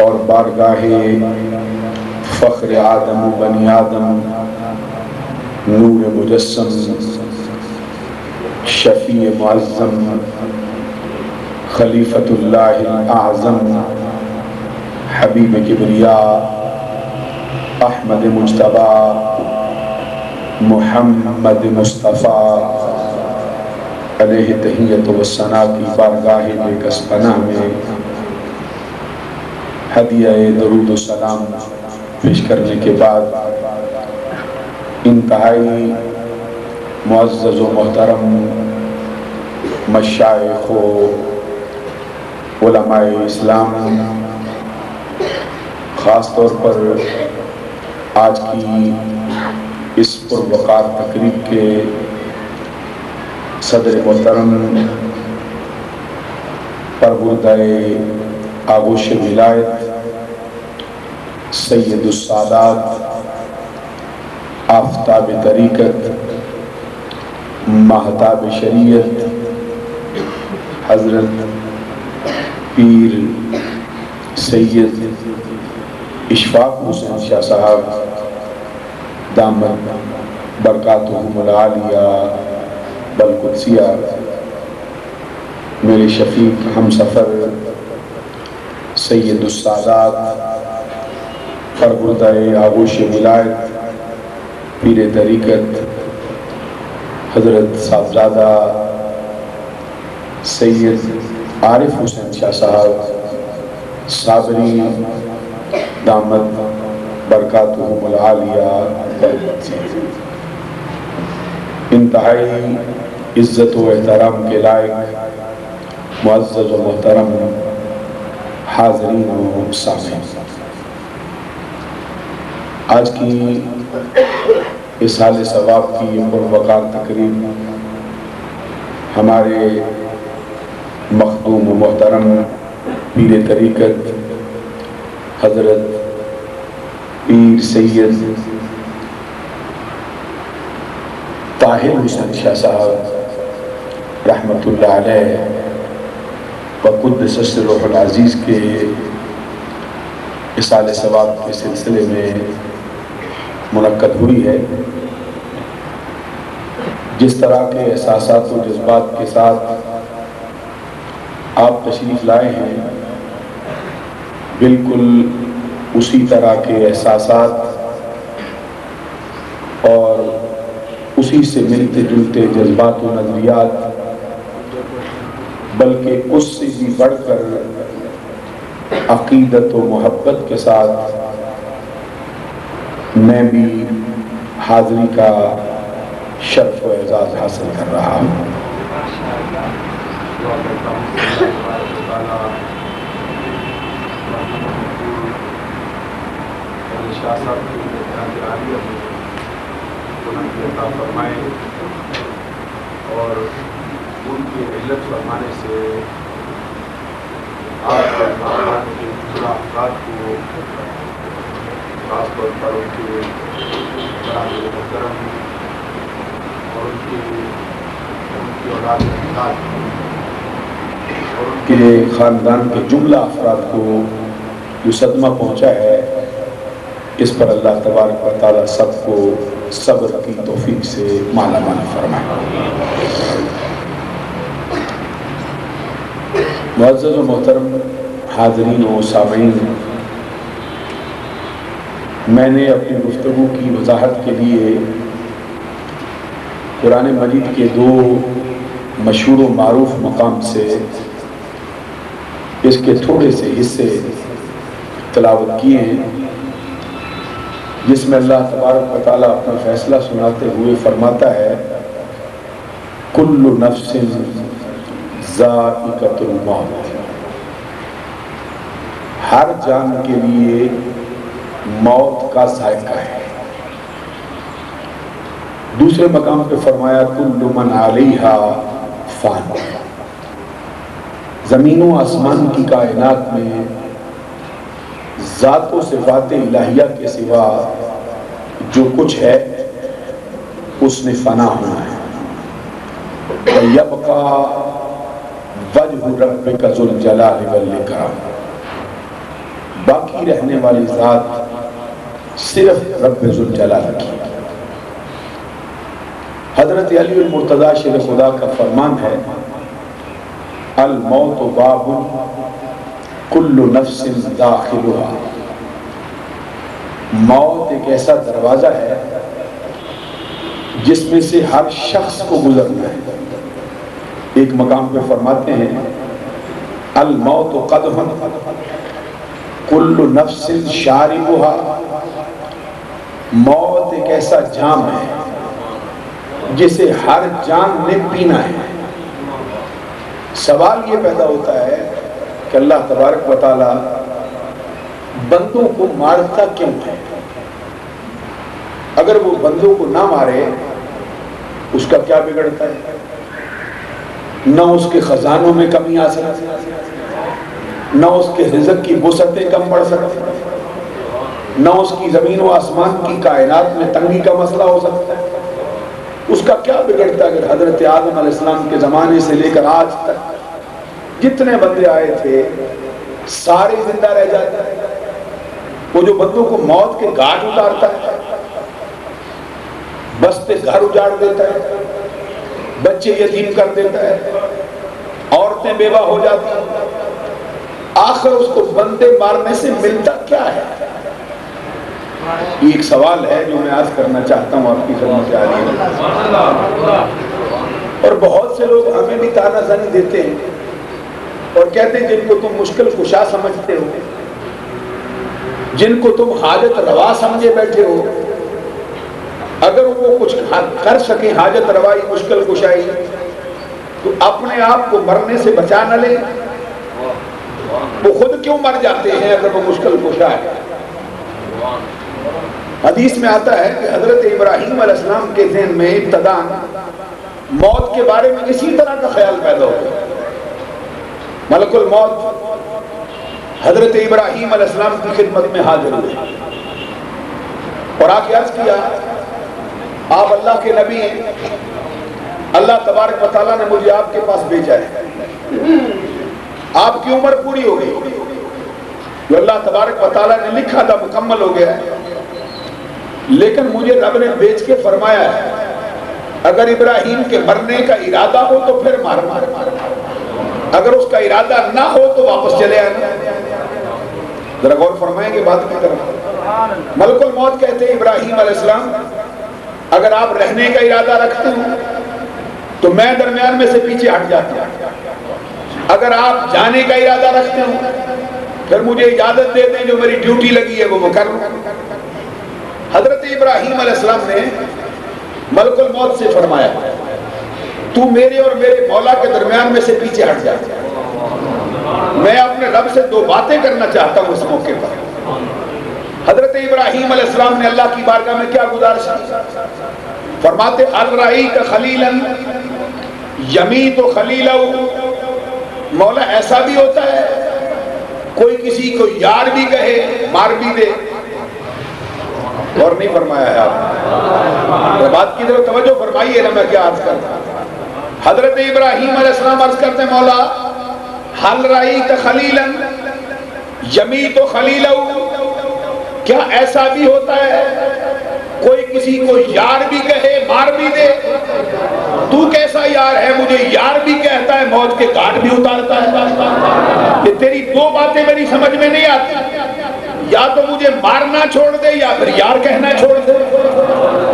اور بارگاہ فخر آدم و بنی آدم، نور مجسم، شفیع معظم، خلیفۃ اللہ الاعظم، حبیب کبریاء، احمد مجتبیٰ، محمد مصطفیٰ علیہ تحیت و ثنا کی بارگاہ بے کس پناہ میں ہدیہ درود و سلام پیش کرنے کے بعد انتہائی معزز و محترم مشائخ و علماء اسلام، خاص طور پر آج کی اس پروقار تقریب کے صدر محترم پربردہ آغوش ولایت سید السادات، آفتاب طریقت، ماہتاب شریعت، حضرت پیر سید اشفاق حسین شاہ صاحب دامت برکاتہم العالیہ بالقدسیہ، میرے شفیق ہم سفر سید السادات پربردہ آغوش ولایت پیر طریقت حضرت صاحبزادہ سید عارف حسین شاہ صاحب صابری دامت برکاتہم العالیہ بالقدسیہ، انتہائی عزت و احترام کے لائق معزز و محترم حاضرین و سامعین، آج کی اصحال ثواب کی پروقار تقریب ہمارے مخدوم و محترم پیر طریقت حضرت پیر سید طاہر حسین شاہ صاحب رحمۃ اللہ علیہ وقدس سرہ العزیز کے اصحال ثواب کے سلسلے میں منعقد ہوئی ہے۔ جس طرح کے احساسات و جذبات کے ساتھ آپ تشریف لائے ہیں، بالکل اسی طرح کے احساسات اور اسی سے ملتے جلتے جذبات و نظریات، بلکہ اس سے بھی بڑھ کر عقیدت و محبت کے ساتھ میں بھی حاضری کا شرف و اعزاز حاصل کر رہا ہوں۔ اور ان کی علت فرمانے سے آپ کے افراد کو خاص طور پر ان کے برادر محترم اور ان کی اولاد اور ان کہ خاندان کے جملہ افراد کو جو صدمہ پہنچا ہے، اس پر اللہ تبارک و تعالیٰ سب کو صبر کی توفیق سے مالا مال فرمائے۔ معزز و محترم حاضرین و سامعین، میں نے اپنی گفتگو کی وضاحت کے لیے قرآن مجید کے دو مشہور و معروف مقام سے اس کے تھوڑے سے حصے تلاوت کیے ہیں، جس میں اللہ تبارک و تعالیٰ اپنا فیصلہ سناتے ہوئے فرماتا ہے کل نفس ذائقۃ الموت، ہر جان کے لیے موت کا ذائقہ ہے۔ دوسرے مقام پہ فرمایا کل من علیہا فان، زمین و آسمان کی کائنات میں ذات و صفات الہیہ کے سوا جو کچھ ہے اس نے فنا ہونا ہے۔ وَيَبْقَى وَجْهُ رَبِّكَ ذُو الْجَلَالِ وَالْإِكْرَامِ، باقی رہنے والی ذات صرف رب ذوالجلال کی۔ حضرت علی المرتضیٰ شیر خدا کا فرمان ہے الموت باب کل نفس داخلها، موت ایک ایسا دروازہ ہے جس میں سے ہر شخص کو گزرنا ہے۔ ایک مقام پہ فرماتے ہیں الموت قدح کل نفس شاربها، موت ایک ایسا جام ہے جسے ہر جان نے پینا ہے۔ سوال یہ پیدا ہوتا ہے کہ اللہ تبارک و تعالی بندوں کو مارتا کیوں ہے؟ اگر وہ بندوں کو نہ مارے اس کا کیا بگڑتا ہے؟ نہ اس کے خزانوں میں کمی آ سکتی، نہ اس کے رزق کی وسعتیں کم پڑ سکتی، نہ اس کی زمین و آسمان کی کائنات میں تنگی کا مسئلہ ہو سکتا ہے۔ اس کا کیا بگڑتا ہے اگر حضرت آدم علیہ السلام کے زمانے سے لے کر آج تک جتنے بندے آئے تھے سارے زندہ رہ جاتے ہیں؟ وہ جو بندوں کو موت کے گھاٹ اتارتا ہے، بستے گھر اجاڑ دیتا ہے، بچے یتیم کر دیتا ہے، عورتیں بیوہ ہو جاتی ہیں، آخر اس کو بندے مارنے سے ملتا کیا ہے؟ یہ ایک سوال ہے جو میں آج کرنا چاہتا ہوں آپ کی خدمت عالی میں۔ اور بہت سے لوگ ہمیں بھی طعنہ زنی دیتے ہیں اور کہتے ہیں جن کو تم مشکل کشا سمجھتے ہو، جن کو تم حاجت روا سمجھے بیٹھے ہو، اگر وہ کچھ کر سکیں حاجت روائی مشکل کشائی تو اپنے آپ کو مرنے سے بچا نہ لیں؟ وہ خود کیوں مر جاتے ہیں اگر وہ مشکل کشا ہے؟ حدیث میں آتا ہے کہ حضرت ابراہیم علیہ السلام کے ذہن میں ابتداء موت کے بارے میں اسی طرح کا خیال پیدا ہو گیا۔ ملک الموت حضرت ابراہیم علیہ السلام کی خدمت میں حاضر ہوئے اور آ کے عرض کیا آپ اللہ کے نبی ہیں، اللہ تبارک و تعالیٰ نے مجھے آپ کے پاس بھیجا ہے، آپ کی عمر پوری ہو گئی، جو اللہ تبارک و تعالیٰ نے لکھا تھا مکمل ہو گیا ہے، لیکن مجھے رب نے بھیج کے فرمایا ہے اگر ابراہیم کے مرنے کا ارادہ ہو تو پھر مار، اگر اس کا ارادہ نہ ہو تو واپس چلے آنا۔ ذرا غور فرمائیں گے بات کی طرف۔ ملک الموت کہتے ہیں ابراہیم علیہ السلام اگر آپ رہنے کا ارادہ رکھتے ہو تو میں درمیان میں سے پیچھے ہٹ جاتا ہوں، اگر آپ جانے کا ارادہ رکھتے ہو پھر مجھے اجازت دے دیں، جو میری ڈیوٹی لگی ہے وہ کر لوں۔ حضرت ابراہیم علیہ السلام نے ملک الموت سے فرمایا تو میرے اور میرے مولا کے درمیان میں سے پیچھے ہٹ جا، میں اپنے رب سے دو باتیں کرنا چاہتا ہوں اس موقع پر۔ حضرت ابراہیم علیہ السلام نے اللہ کی بارگاہ میں کیا گزارش کی؟ فرماتے الرأیت خلیلا یمیت خلیلہ، مولا ایسا بھی ہوتا ہے کوئی کسی کو یار بھی کہے مار بھی دے؟ اور نہیں فرمایا ہے آپ بات کی طرف توجہ فرمائیے نا، میں کیا عرض کرتا ہوں۔ حضرت ابراہیم علیہ السلام عرض کرتے ہیں مولا حل رأیت خلیلا یمیت خلیلہ، کیا ایسا بھی ہوتا ہے کوئی کسی کو یار بھی کہے مار بھی دے؟ تو کیسا یار ہے مجھے یار بھی کہتا ہے موت کے گھاٹ بھی اتارتا ہے؟ کہ تیری دو باتیں میری سمجھ میں نہیں آتی، یا تو مجھے مارنا چھوڑ دے یا پھر یار کہنا چھوڑ دے،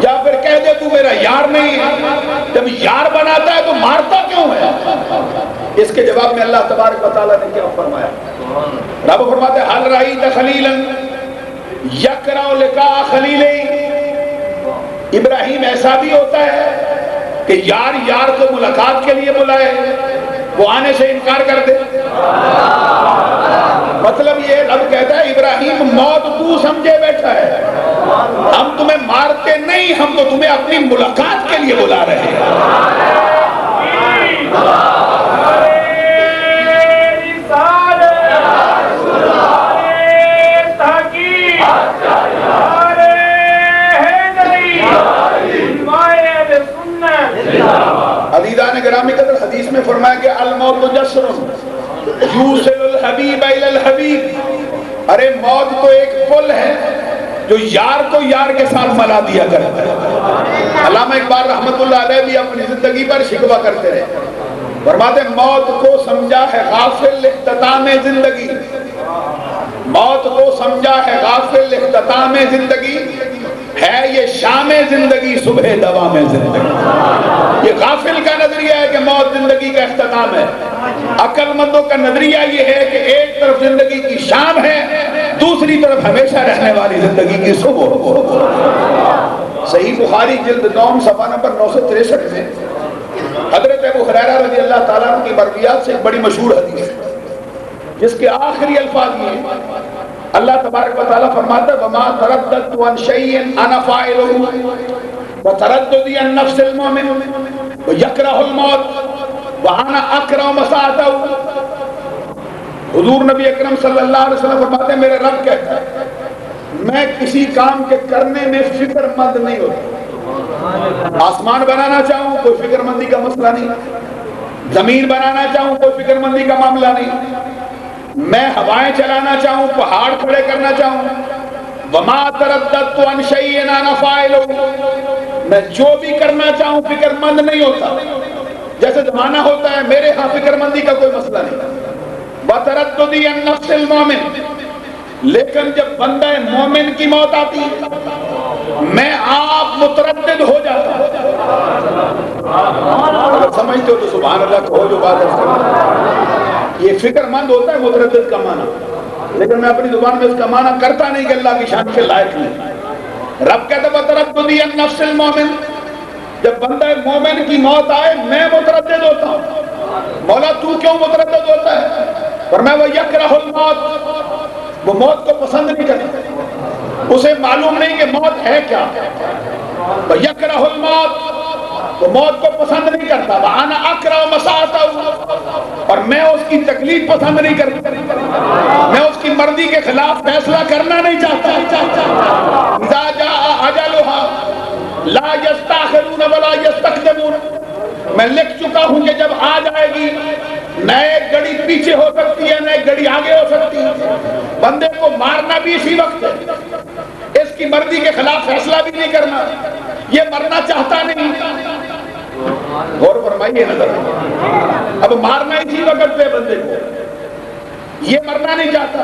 یا پھر کہہ دے تو میرا یار نہیں ہے۔ جب یار بناتا ہے تو مارتا کیوں ہے؟ اس کے جواب میں اللہ تبارک و تعالیٰ نے کیا فرمایا؟ رب فرماتے ہیں حل رأیت خلیلا یکرہ لقاء خلیلہ، ابراہیم ایسا بھی ہوتا ہے کہ یار یار کو ملاقات کے لیے بلائے وہ آنے سے انکار کر دے؟ مطلب یہ رب کہتا ہے ابراہیم موت تو سمجھے بیٹھا ہے، ہم تمہیں مارتے نہیں، ہم تو تمہیں اپنی ملاقات کے لیے بلا رہے ہیں۔ عزیزان گرامی قدر حدیث میں فرمایا کہ الموت جسر یوصل الحبیب الی الحبیب، ارے موت تو ایک پل ہے جو یار کو یار کے ساتھ ملا دیا کرتا ہے۔ علامہ اقبال رحمت اللہ علیہ بھی اپنی زندگی پر شکوہ کرتے رہے، فرماتے موت کو سمجھا ہے غافل اختتام زندگی، موت کو سمجھا ہے غافل اختتام زندگی، ہے یہ شام زندگی صبح دوام زندگی۔ یہ غافل کا نظریہ ہے کہ موت زندگی کا اختتام ہے، عقل مندوں کا نظریہ یہ ہے کہ ایک طرف زندگی کی شام ہے، دوسری طرف ہمیشہ رہنے والی زندگی کی صبح۔ صحیح بخاری جلد 9 صفحہ نمبر 963 میں حضرت ابو ہریرہ رضی اللہ تعالیٰ عنہ کی مرویات سے ایک بڑی مشہور حدیث ہے جس کے آخری الفاظ یہ ہیں، اللہ تبارک و تعالیٰ فرماتا ہے وَمَا تَرَدَّدْتُ عَنْ شَيْءٍ أَنَا فَاعِلُهُ وَتَرَدُّدِي عَنْ نَفْسِ الْمُؤْمِنِ وَيَكْرَهُ الْمَوْتَ وَأَنَا أَكْرَهُ مَسَاءَتَهُ۔ حضور نبی اکرم صلی اللہ علیہ وسلم فرماتے ہیں میرے رب کہتا ہے میں کسی کام کے کرنے میں فکر مند نہیں ہوتا۔ آسمان بنانا چاہوں کوئی فکر مندی کا مسئلہ نہیں، زمین بنانا چاہوں کوئی فکر مندی کا معاملہ نہیں، میں ہوائیں چلانا چاہوں پہاڑ کھڑے کرنا چاہوں، وما ترددت عن شیء انا فاعلہ، میں جو بھی کرنا چاہوں فکر مند نہیں ہوتا۔ جیسے زمانہ ہوتا ہے میرے ہاں فکر مندی کا کوئی مسئلہ نہیں۔ وترددی عن نفس المومن، لیکن جب بندہ مومن کی موت آتی ہے میں آپ متردد ہو جاتا ہوں۔ اگر سمجھتے ہو تو سبحان اللہ کہو جو بات ہے۔ یہ فکر مند ہوتا ہے متردد کا معنی، لیکن میں اپنی زبان میں اس کا معنی کرتا نہیں کہ اللہ کی شان کے لائق نہیں۔ رب کہتا ہے وترددی عن نفس المومن، جب بندہ مومن کی موت آئے میں متردد ہوتا ہوں۔ مولا تو کیوں متردد ہوتا ہے؟ فرمایا وَيَكْرَهُ الْمَوْتَ، وہ موت کو پسند نہیں کرتا، اسے معلوم نہیں کہ موت ہے کیا۔ وَيَكْرَهُ الْمَوْتَ، وہ موت کو پسند نہیں کرتا۔ وَأَنَا أَكْرَهُ مَسَاءَتَهُ، اور میں اس کی تکلیف پسند نہیں کرتا، میں اس کی مرضی کے خلاف فیصلہ کرنا نہیں چاہتا۔ إِذَا جَاءَ أَجَلُهَا لَا يَسْتَأْخِرُونَ وَلَا يَسْتَقْدِمُونَ، میں لکھ چکا ہوں کہ جب آ جائے گی نہ ایک گھڑی پیچھے ہو سکتی ہے نہ ایک گھڑی آگے ہو سکتی ہے۔ بندے کو مارنا بھی اسی وقت ہے، اس کی مرضی کے خلاف فیصلہ بھی نہیں کرنا، یہ مرنا چاہتا نہیں۔ غور فرمائیے نظر، اب مارنا اسی وقت پہ بندے کو، یہ مرنا نہیں چاہتا،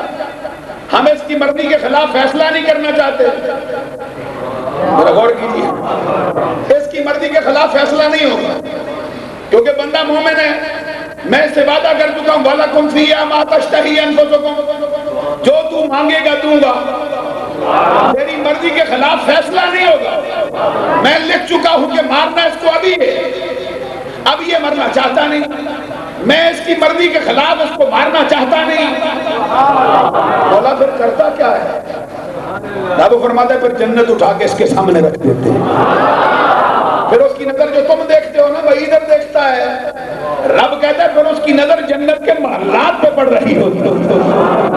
ہم اس کی مرضی کے خلاف فیصلہ نہیں کرنا چاہتے۔ ذرا غور کیجیے، اس کی مرضی کے خلاف فیصلہ نہیں ہوگا کیونکہ بندہ مومن ہے۔ میں اس سے وعدہ کر چکا ہوں وَلَكُمْ فِيهَا مَا تَشْتَهِي أَنفُسُكُمْ، جو تو مانگے گا دوں گا، تیری مرضی کے خلاف فیصلہ نہیں ہوگا۔ میں لکھ چکا ہوں کہ مارنا اس کو ابھی ہے، اب یہ مرنا چاہتا نہیں، میں اس کی مرضی کے خلاف اس کو مارنا چاہتا نہیں۔ مولا پھر کرتا کیا ہے؟ رب فرماتا ہے پھر جنت اٹھا کے اس کے سامنے رکھ دیتے ہیں، پھر اس کی نظر جو تم دیکھتے ہو نا وہی ادھر دیکھتا ہے۔ رب کہتا ہے پھر اس کی نظر جنت کے محلات پہ پڑ رہی ہوگی،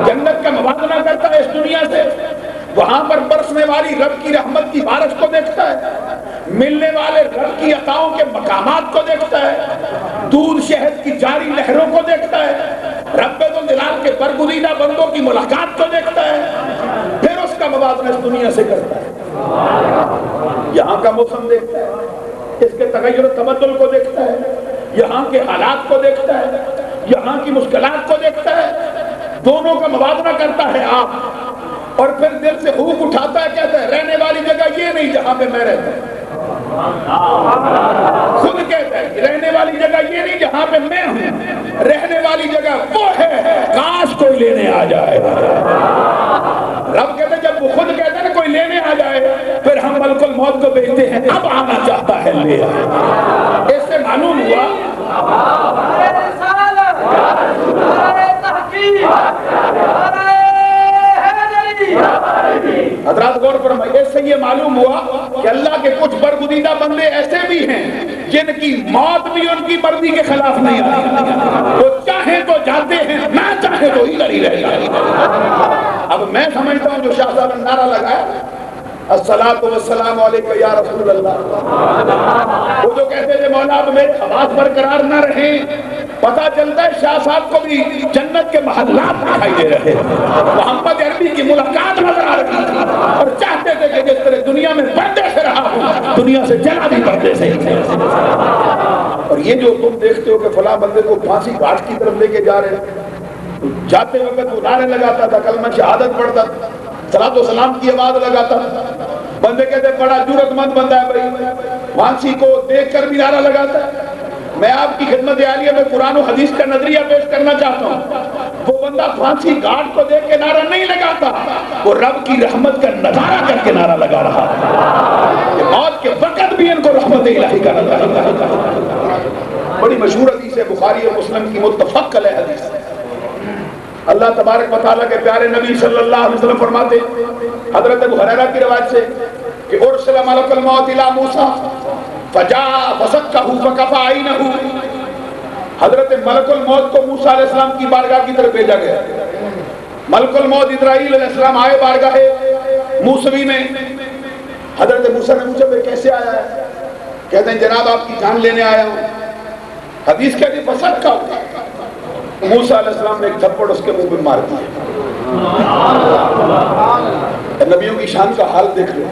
جنت کا موازنہ کرتا ہے اس دنیا سے، وہاں پر برسنے والی رب کی رحمت کی بارش کو دیکھتا ہے، ملنے والے رب کی عطاؤں کے مقامات کو دیکھتا ہے، دودھ شہد کی جاری لہروں کو دیکھتا ہے، رب ذوالجلال کے برگزیدہ بندوں کی ملاقات کو دیکھتا ہے، پھر اس کا موازنہ اس دنیا سے کرتا ہے۔ یہاں کا موسم دیکھتا ہے، اس کے تغیر و تبدل کو دیکھتا ہے، یہاں کے حالات کو دیکھتا ہے، یہاں کی مشکلات کو دیکھتا ہے، دونوں کا موازنہ کرتا ہے آپ، اور پھر دل سے خوف اٹھاتا ہے، کہتا ہے رہنے والی جگہ یہ نہیں جہاں پہ میں رہتا ہوں۔ خود کہتا ہے رہنے والی جگہ یہ نہیں جہاں پہ میں ہوں، رہنے والی جگہ وہ ہے کاش کوئی لینے آ جائے۔ رب کہتے ہیں جب وہ خود کہتا ہے نا کوئی لینے آ جائے، پھر ہم ملک الموت کو بھیجتے ہیں اب آنا چاہتا ہے لے آئے۔ اس سے معلوم ہوا حضرات غور فرمائیے، اس سے یہ معلوم ہوا کہ اللہ کے کچھ برگزیدہ بندے ایسے بھی ہیں جن کی موت بھی ان کی مرضی کے خلاف نہیں آتی، وہ چاہیں تو جاتے ہیں نہ چاہیں تو ادھر ہی رہ جائیں۔ اب میں سمجھتا ہوں جو شاہ صاحب نے نعرہ لگایا الصلاۃ والسلام علیکہ یا رسول اللہ، وہ جو کہتے تھے مولا اب میرے حواس برقرار نہ رہیں، پتہ چلتا ہے شاہ صاحب کو بھی جنت کے محلات دکھائی دے رہے ہیں۔ محمد عربی تیرے دنیا میں پردے سے رہا ہوں، دنیا سے چلا بھی پردے سے۔ اور یہ جو تم دیکھتے ہو کہ فلاں بندے کو پھانسی گھاٹ کی طرف لے کے جا رہے ہیں، جاتے وقت وہ نعرے لگاتا تھا، کلمہ شہادت پڑھتا تھا، صلاۃ و سلام کی آواز لگاتا تھا، بندے کہتے بڑا جرأت مند بندہ ہے بھائی، پھانسی کو دیکھ کر بھی نعرہ لگاتا ہے۔ میں آپ کی خدمت عالیہ میں قرآن و حدیث کا نظریہ پیش کرنا چاہتا ہوں، وہ بندہ پھانسی گھاٹ کو دیکھ کے نعرہ نہیں لگاتا، وہ رب کی رحمت کا نظارہ کر کے نعرہ لگا رہا ہے کہ موت کے وقت بھی ان کو رحمت الہی کا نظارہ لگا۔ بڑی مشہور حدیث ہے، بخاری اور مسلم کی متفق علیہ حدیث ہے۔ اللہ تبارک و تعالیٰ کے پیارے نبی صلی اللہ علیہ وسلم فرماتے حضرت ابو ہریرہ کی روایت سے کہ ارسل ملک الموت الی موسیٰ فجاء فسکہ فکفى عینہ، حضرت ملک الموت کو موسیٰ علیہ السلام کی بارگاہ کی طرف بھیجا گیا۔ ملک الموت اسرائیل علیہ السلام آئے بارگاہ موسوی میں، حضرت موسیٰ نے پوچھا میں کیسے آیا ہے؟ کہتے ہیں جناب آپ کی جان لینے آیا ہوں۔ حدیث کہتی ہے فسکہ، موسیٰ علیہ السلام نے ایک تھپڑ اس کے منہ میں مار دیا۔ نبیوں کی شان کا حال دیکھ لو،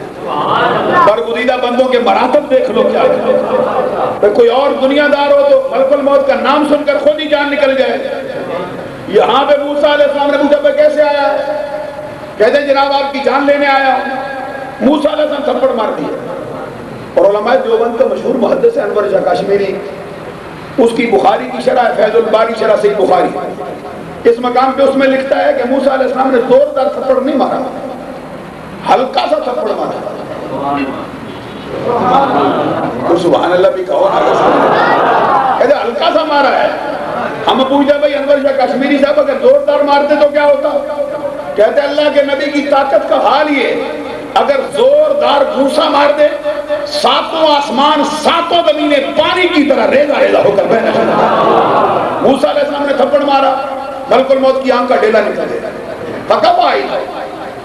برگزیدہ بندوں کے مراتب دیکھ لو کیا ہے۔ کوئی اور دنیا دار ہو تو ملک الموت کا نام سن کر خود ہی جان نکل جائے۔ یہاں پہ موسیٰ علیہ السلام نے پوچھا میں کیسے آیا ہے؟ کہتے ہیں جناب آپ کی جان لینے آیا ہوں۔ موسیٰ علیہ السلام تھپڑ مار دیا۔ اور علماء دیوبند کا مشہور محدث ہے انور شاہ کاشمیری، اس کی بخاری کی شرح فیض الباری شرح صحیح بخاری، اس مقام پہ اس میں لکھتا ہے کہ موسیٰ علیہ السلام نے زوردار تھپڑ نہیں مارا، ہلکا سا تھپڑ مارا۔ تو سبحان اللہ بھی کہو، کہتے ہلکا سا مارا ہے۔ ہم پوچھا بھائی انور شاہ کشمیری صاحب اگر زوردار مارتے تو کیا ہوتا؟ کہتے اللہ کے نبی کی طاقت کا حال یہ، اگر زوردار گھوسا مار دے ساتوں آسمان ساتوں زمینیں پانی کی طرح ریزہ ریزہ ہو کر بہنے لگا۔ موسیٰ علیہ السلام نے تھپڑ مارا، ملک الموت کی آنکھ کا ڈیلا نکل گیا، فکفى عینہ،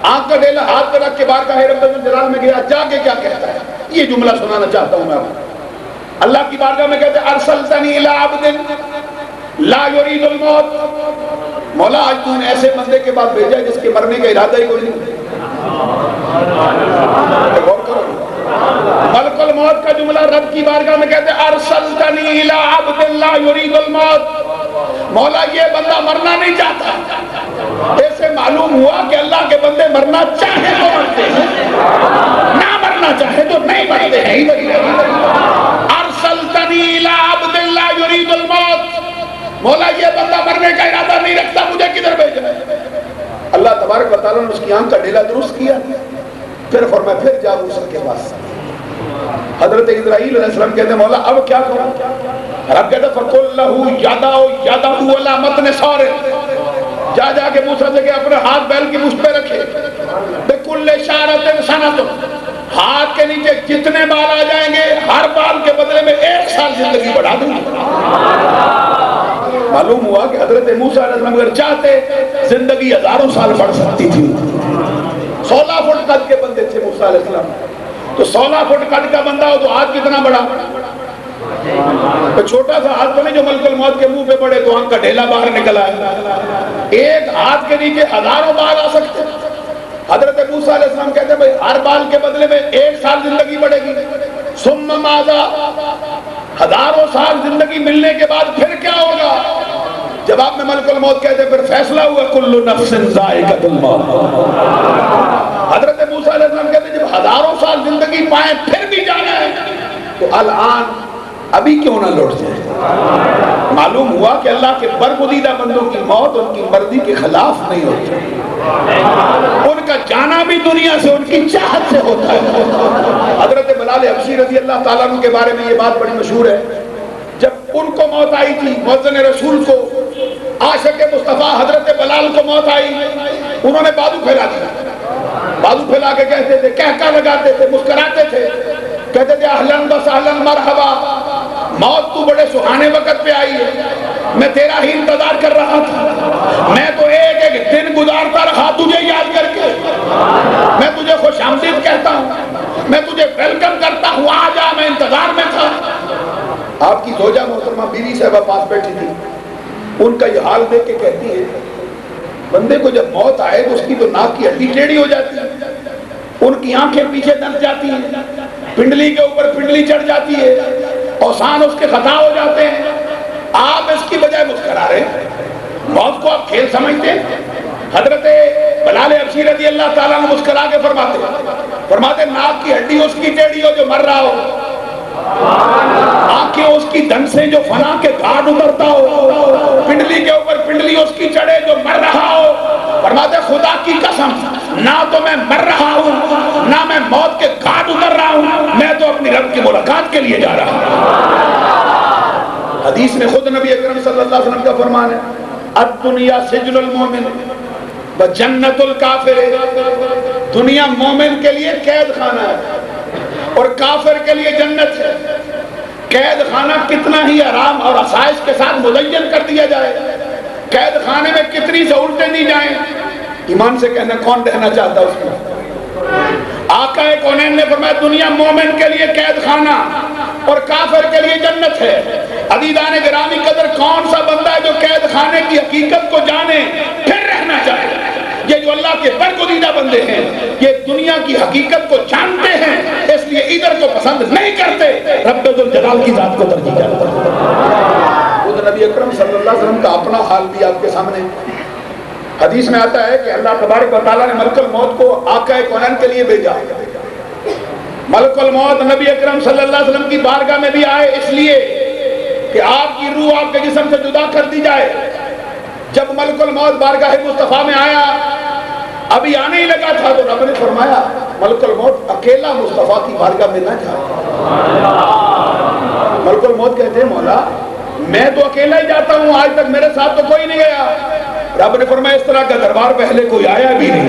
آنکھ کا ڈیلا ہاتھ پہ رکھ کے بارگاہ رب الجلال میں گیا، جا کے کیا کہتا ہے؟ یہ جملہ سنانا چاہتا ہوں میں آپ کو۔ اللہ کی بارگاہ میں کہتے ہیں ارسلتنی الی عبد لا یرید الموت، مولا آج تو نے ایسے بندے کے بعد بھیجا جس کے مرنے کا ارادہ ہی کوئی نہیں۔ ملک الموت کا جملہ رب کی بارگاہ میں کہتے ہیں ارسلتنی الی عبد لا یرید الموت، مولا یہ بندہ مرنا نہیں چاہتا۔ ایسے معلوم ہوا کہ اللہ کے بندے مرنا چاہے تو مرتے ہیں، نہ مرنا چاہے تو نہیں مرتے ہیں۔ ارسلتنی الی عبد لا یرید الموت، مولا یہ بندہ مرنے کا ارادہ نہیں رکھتا، مجھے کدھر بھیجا؟ اللہ تبارک و تعالیٰ نے اس کی آنکھ کا ڈیلا درست کیا، پھر فرمایا پھر جا موسیٰ کے پاس۔ حضرت اسرائیل علیہ السلام کہتے ہیں مولا اب کیا کروں؟ رب کہتا فَقُلْ لَهُ يَدَهُ عَلَى مَتْنِ ثَوْرٍ، جا جا کے موسیٰ سے کہ اپنے ہاتھ بیل کی مجھ پہ رکھے، بِكُلِّ شَعْرَةٍ سَنَةٌ، ہاتھ کے نیچے جتنے بال آ جائیں گے ہر بال کے بدلے میں 1 سال زندگی بڑھا دوں گا۔ معلوم ہوا کہ حضرت موسیٰ علیہ السلام اگر چاہتے زندگی ہزاروں سال بڑھ سکتی تھی۔ 16 فٹ قد کے بندے تھے موسیٰ علیہ السلام، تو 16 فٹ قد کا بندہ ہو تو ہاتھ کتنا بڑا؟ تو چھوٹا سا ہاتھ تو نہیں جو ملک الموت کے منہ پہ پڑے تو آنکھ کا ڈھیلا باہر نکل آئے۔ ایک ہاتھ کے نیچے ہزاروں بال آ سکتے۔ حضرت موسیٰ علیہ السلام کہتے ہیں بھائی ہر بال کے بدلے میں 1 سال زندگی بڑھے گی، ثم ماذا، ہزاروں سال زندگی ملنے کے بعد پھر کیا ہوگا؟ جواب میں ملک الموت کہتے ہیں پھر فیصلہ ہوا کل نفس ذائقۃ الموت۔ حضرت موسیٰ علیہ السلام کہتے ہیں جب ہزاروں سال زندگی پائیں پھر بھی جانا ہے تو الان ابھی کیوں نہ لوٹ جائے؟ معلوم ہوا کہ اللہ کے برگزیدہ بندوں کی موت ان کی مرضی کے خلاف نہیں ہوتی، ان کا جانا بھی دنیا سے ان کی چاہت سے ہوتا ہے۔ حضرت بلال حبشی رضی اللہ تعالیٰ عنہ کے بارے میں یہ بات بڑی مشہور ہے، جب ان کو موت آئی تھی، مؤذن رسول کو، عاشق مصطفیٰ حضرت بلال کو موت آئی، انہوں نے بازو پھیلا دیا، بازو پھیلا کے کہتے تھے، کہکا لگاتے تھے، مسکراتے تھے، کہتے تھے اہلاً وسہلاً مرحبا، موت تو بڑے سہانے وقت پہ آئی ہے، میں تیرا ہی انتظار کر رہا تھا، میں تو ایک ایک دن گزارتا رہا تجھے یاد کر کے، میں تجھے خوش آمدید کہتا ہوں، میں تجھے ویلکم کرتا ہوں، آ جا، میں انتظار میں تھا۔ آپ کی زوجہ محترمہ بیوی صاحبہ پاس بیٹھی تھی، ان کا یہ حال دیکھ کے کہتی ہے بندے کو جب موت آئے تو اس کی تو ناک کی ہڈی ٹیڑھی ہو جاتی ہے، ان کی آنکھیں پیچھے دب جاتی ہیں، پنڈلی کے اوپر پنڈلی چڑھ جاتی ہے، اوسان اس کے خطا ہو جاتے ہیں، آپ اس کی بجائے مسکرا رہے ہیں، موت کو آپ کھیل سمجھتے ہیں۔ حضرت بلال حبشی رضی اللہ تعالیٰ نے مسکرا کے فرماتے ناک کی ہڈی اس کی ٹیڑھی ہو جو مر رہا ہو، آنکھیں اس کی دن سے جو فنا کے گھاٹ اترتا ہو، پنڈلی کے اوپر پنڈلی اس کی چڑھے جو مر رہا ہو، فرماتے خدا کی قسم نہ تو میں مر رہا ہوں نہ میں موت کے گھاٹ اتر رہا ہوں، میں تو اپنی رب کی ملاقات کے لیے جا رہا ہوں۔ حدیث میں خود نبی اکرم صلی اللہ علیہ وسلم کا فرمان ہے، الدنیا سجن المومن وجنت الکافر، دنیا مومن کے لیے قید خانہ ہے اور کافر کے لیے جنت ہے۔ قید خانہ کتنا ہی آرام اور آسائش کے ساتھ مزین کر دیا جائے، قید خانے میں کتنی سہولتیں دی جائیں، ایمان سے کہنا کون رہنا چاہتا اس میں؟ آقا کونین نے فرمایا دنیا مومن کے لیے قید خانہ اور کافر کے لیے جنت ہے۔ عزیزان گرامی قدر کون سا بندہ ہے جو قید خانے کی حقیقت کو جانے پھر رہنا چاہے؟ یہ جو اللہ کے برگزیدہ بندے ہیں یہ دنیا کی حقیقت کو جانتے ہیں، اس لیے ادھر کو پسند نہیں کرتے، رب ذوالجلال کی ذات کو ترجیح دیتے ہیں۔ خود نبی اکرم صلی اللہ علیہ وسلم کا اپنا حال بھی آپ کے سامنے حدیث میں آتا ہے کہ اللہ تبارک و تعالیٰ نے ملک الموت کو آقا کونین کے لیے بھیجا۔ ملک الموت نبی اکرم صلی اللہ علیہ وسلم کی بارگاہ میں بھی آئے اس لیے کہ آپ کی روح آپ کے جسم سے جدا کر دی جائے۔ جب ملک الموت بارگاہ مصطفیٰ میں آیا ابھی آنے ہی لگا تھا تو رب نے فرمایا ملک الموت اکیلا مصطفیٰ کی بارگاہ میں نہ جا۔ ملک الموت کہتے ہیں مولا میں تو اکیلا ہی جاتا ہوں، آج تک میرے ساتھ تو کوئی نہیں گیا۔ رب نے فرمایا اس طرح کا دربار پہلے کوئی آیا بھی نہیں،